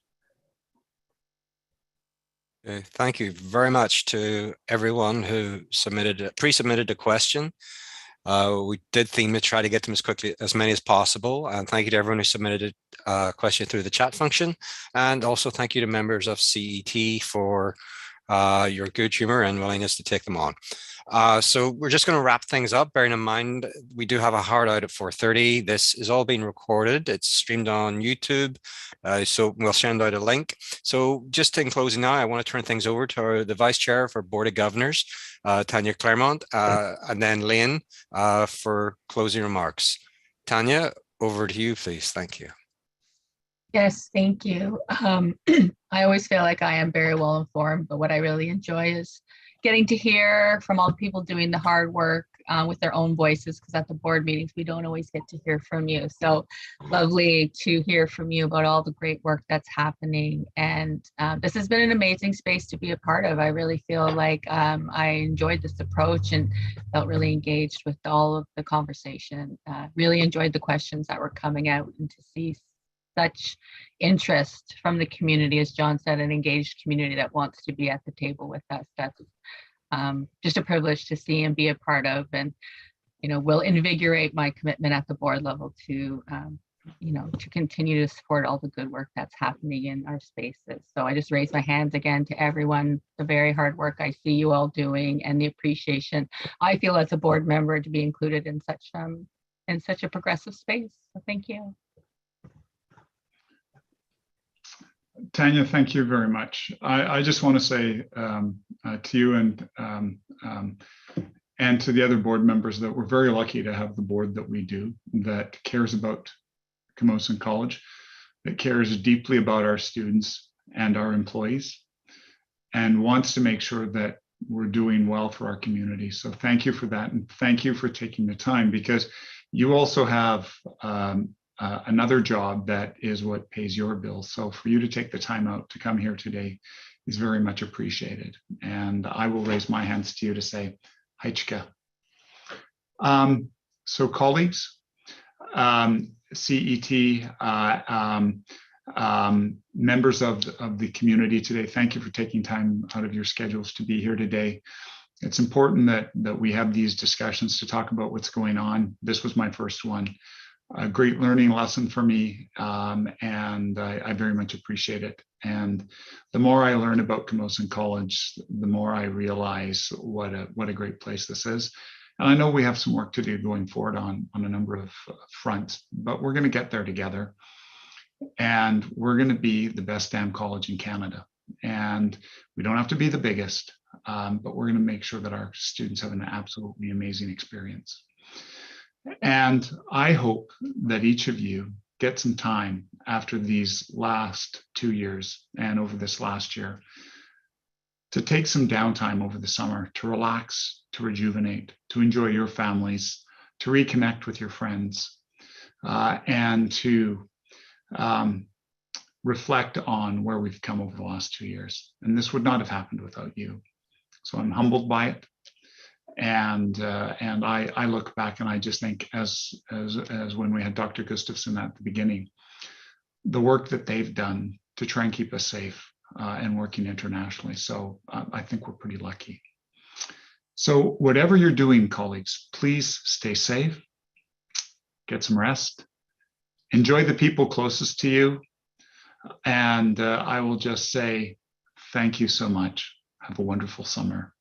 Thank you very much to everyone who pre-submitted a question. We did theme to try to get them as many as possible. And thank you to everyone who submitted a question through the chat function. And also thank you to members of CET for your good humor and willingness to take them on. So we're just going to wrap things up, bearing in mind we do have a hard out at 4:30. This is all being recorded. It's streamed on YouTube, so we'll send out a link. So just in closing now, I want to turn things over to the Vice Chair for Board of Governors, Tanya Claremont, and then Lane for closing remarks. Tanya, over to you, please. Thank you. Yes, thank you. I always feel like I am very well informed, but what I really enjoy is getting to hear from all the people doing the hard work with their own voices, because at the board meetings, we don't always get to hear from you. So lovely to hear from you about all the great work that's happening. And this has been an amazing space to be a part of. I really feel like I enjoyed this approach and felt really engaged with all of the conversation. Really enjoyed the questions that were coming out, and to see such interest from the community, as John said, an engaged community that wants to be at the table with us. That's just a privilege to see and be a part of, and will invigorate my commitment at the board level to to continue to support all the good work that's happening in our spaces. So I just raise my hands again to everyone, the very hard work I see you all doing, and the appreciation I feel as a board member to be included in such a progressive space. So thank you. Tanya, thank you very much. I just want to say to you and to the other board members that we're very lucky to have the board that we do, that cares about Camosun College, that cares deeply about our students and our employees, and wants to make sure that we're doing well for our community. So thank you for that, and thank you for taking the time, because you also have another job that is what pays your bills. So for you to take the time out to come here today is very much appreciated. And I will raise my hands to you to say, Heichka. So colleagues, CET, members of the community today, thank you for taking time out of your schedules to be here today. It's important that we have these discussions to talk about what's going on. This was my first one. A great learning lesson for me, and I very much appreciate it. And the more I learn about Camosun College, the more I realize what a great place this is. And I know we have some work to do going forward on a number of fronts, but we're going to get there together. And we're going to be the best damn college in Canada. And we don't have to be the biggest, but we're going to make sure that our students have an absolutely amazing experience. And I hope that each of you get some time after these last 2 years and over this last year to take some downtime over the summer, to relax, to rejuvenate, to enjoy your families, to reconnect with your friends, and to reflect on where we've come over the last 2 years. And this would not have happened without you. So I'm humbled by it. And I look back and I just think, as when we had Dr. Gustafson at the beginning, the work that they've done to try and keep us safe and working internationally. So I think we're pretty lucky. So whatever you're doing, colleagues, please stay safe, get some rest, enjoy the people closest to you. And I will just say, thank you so much. Have a wonderful summer.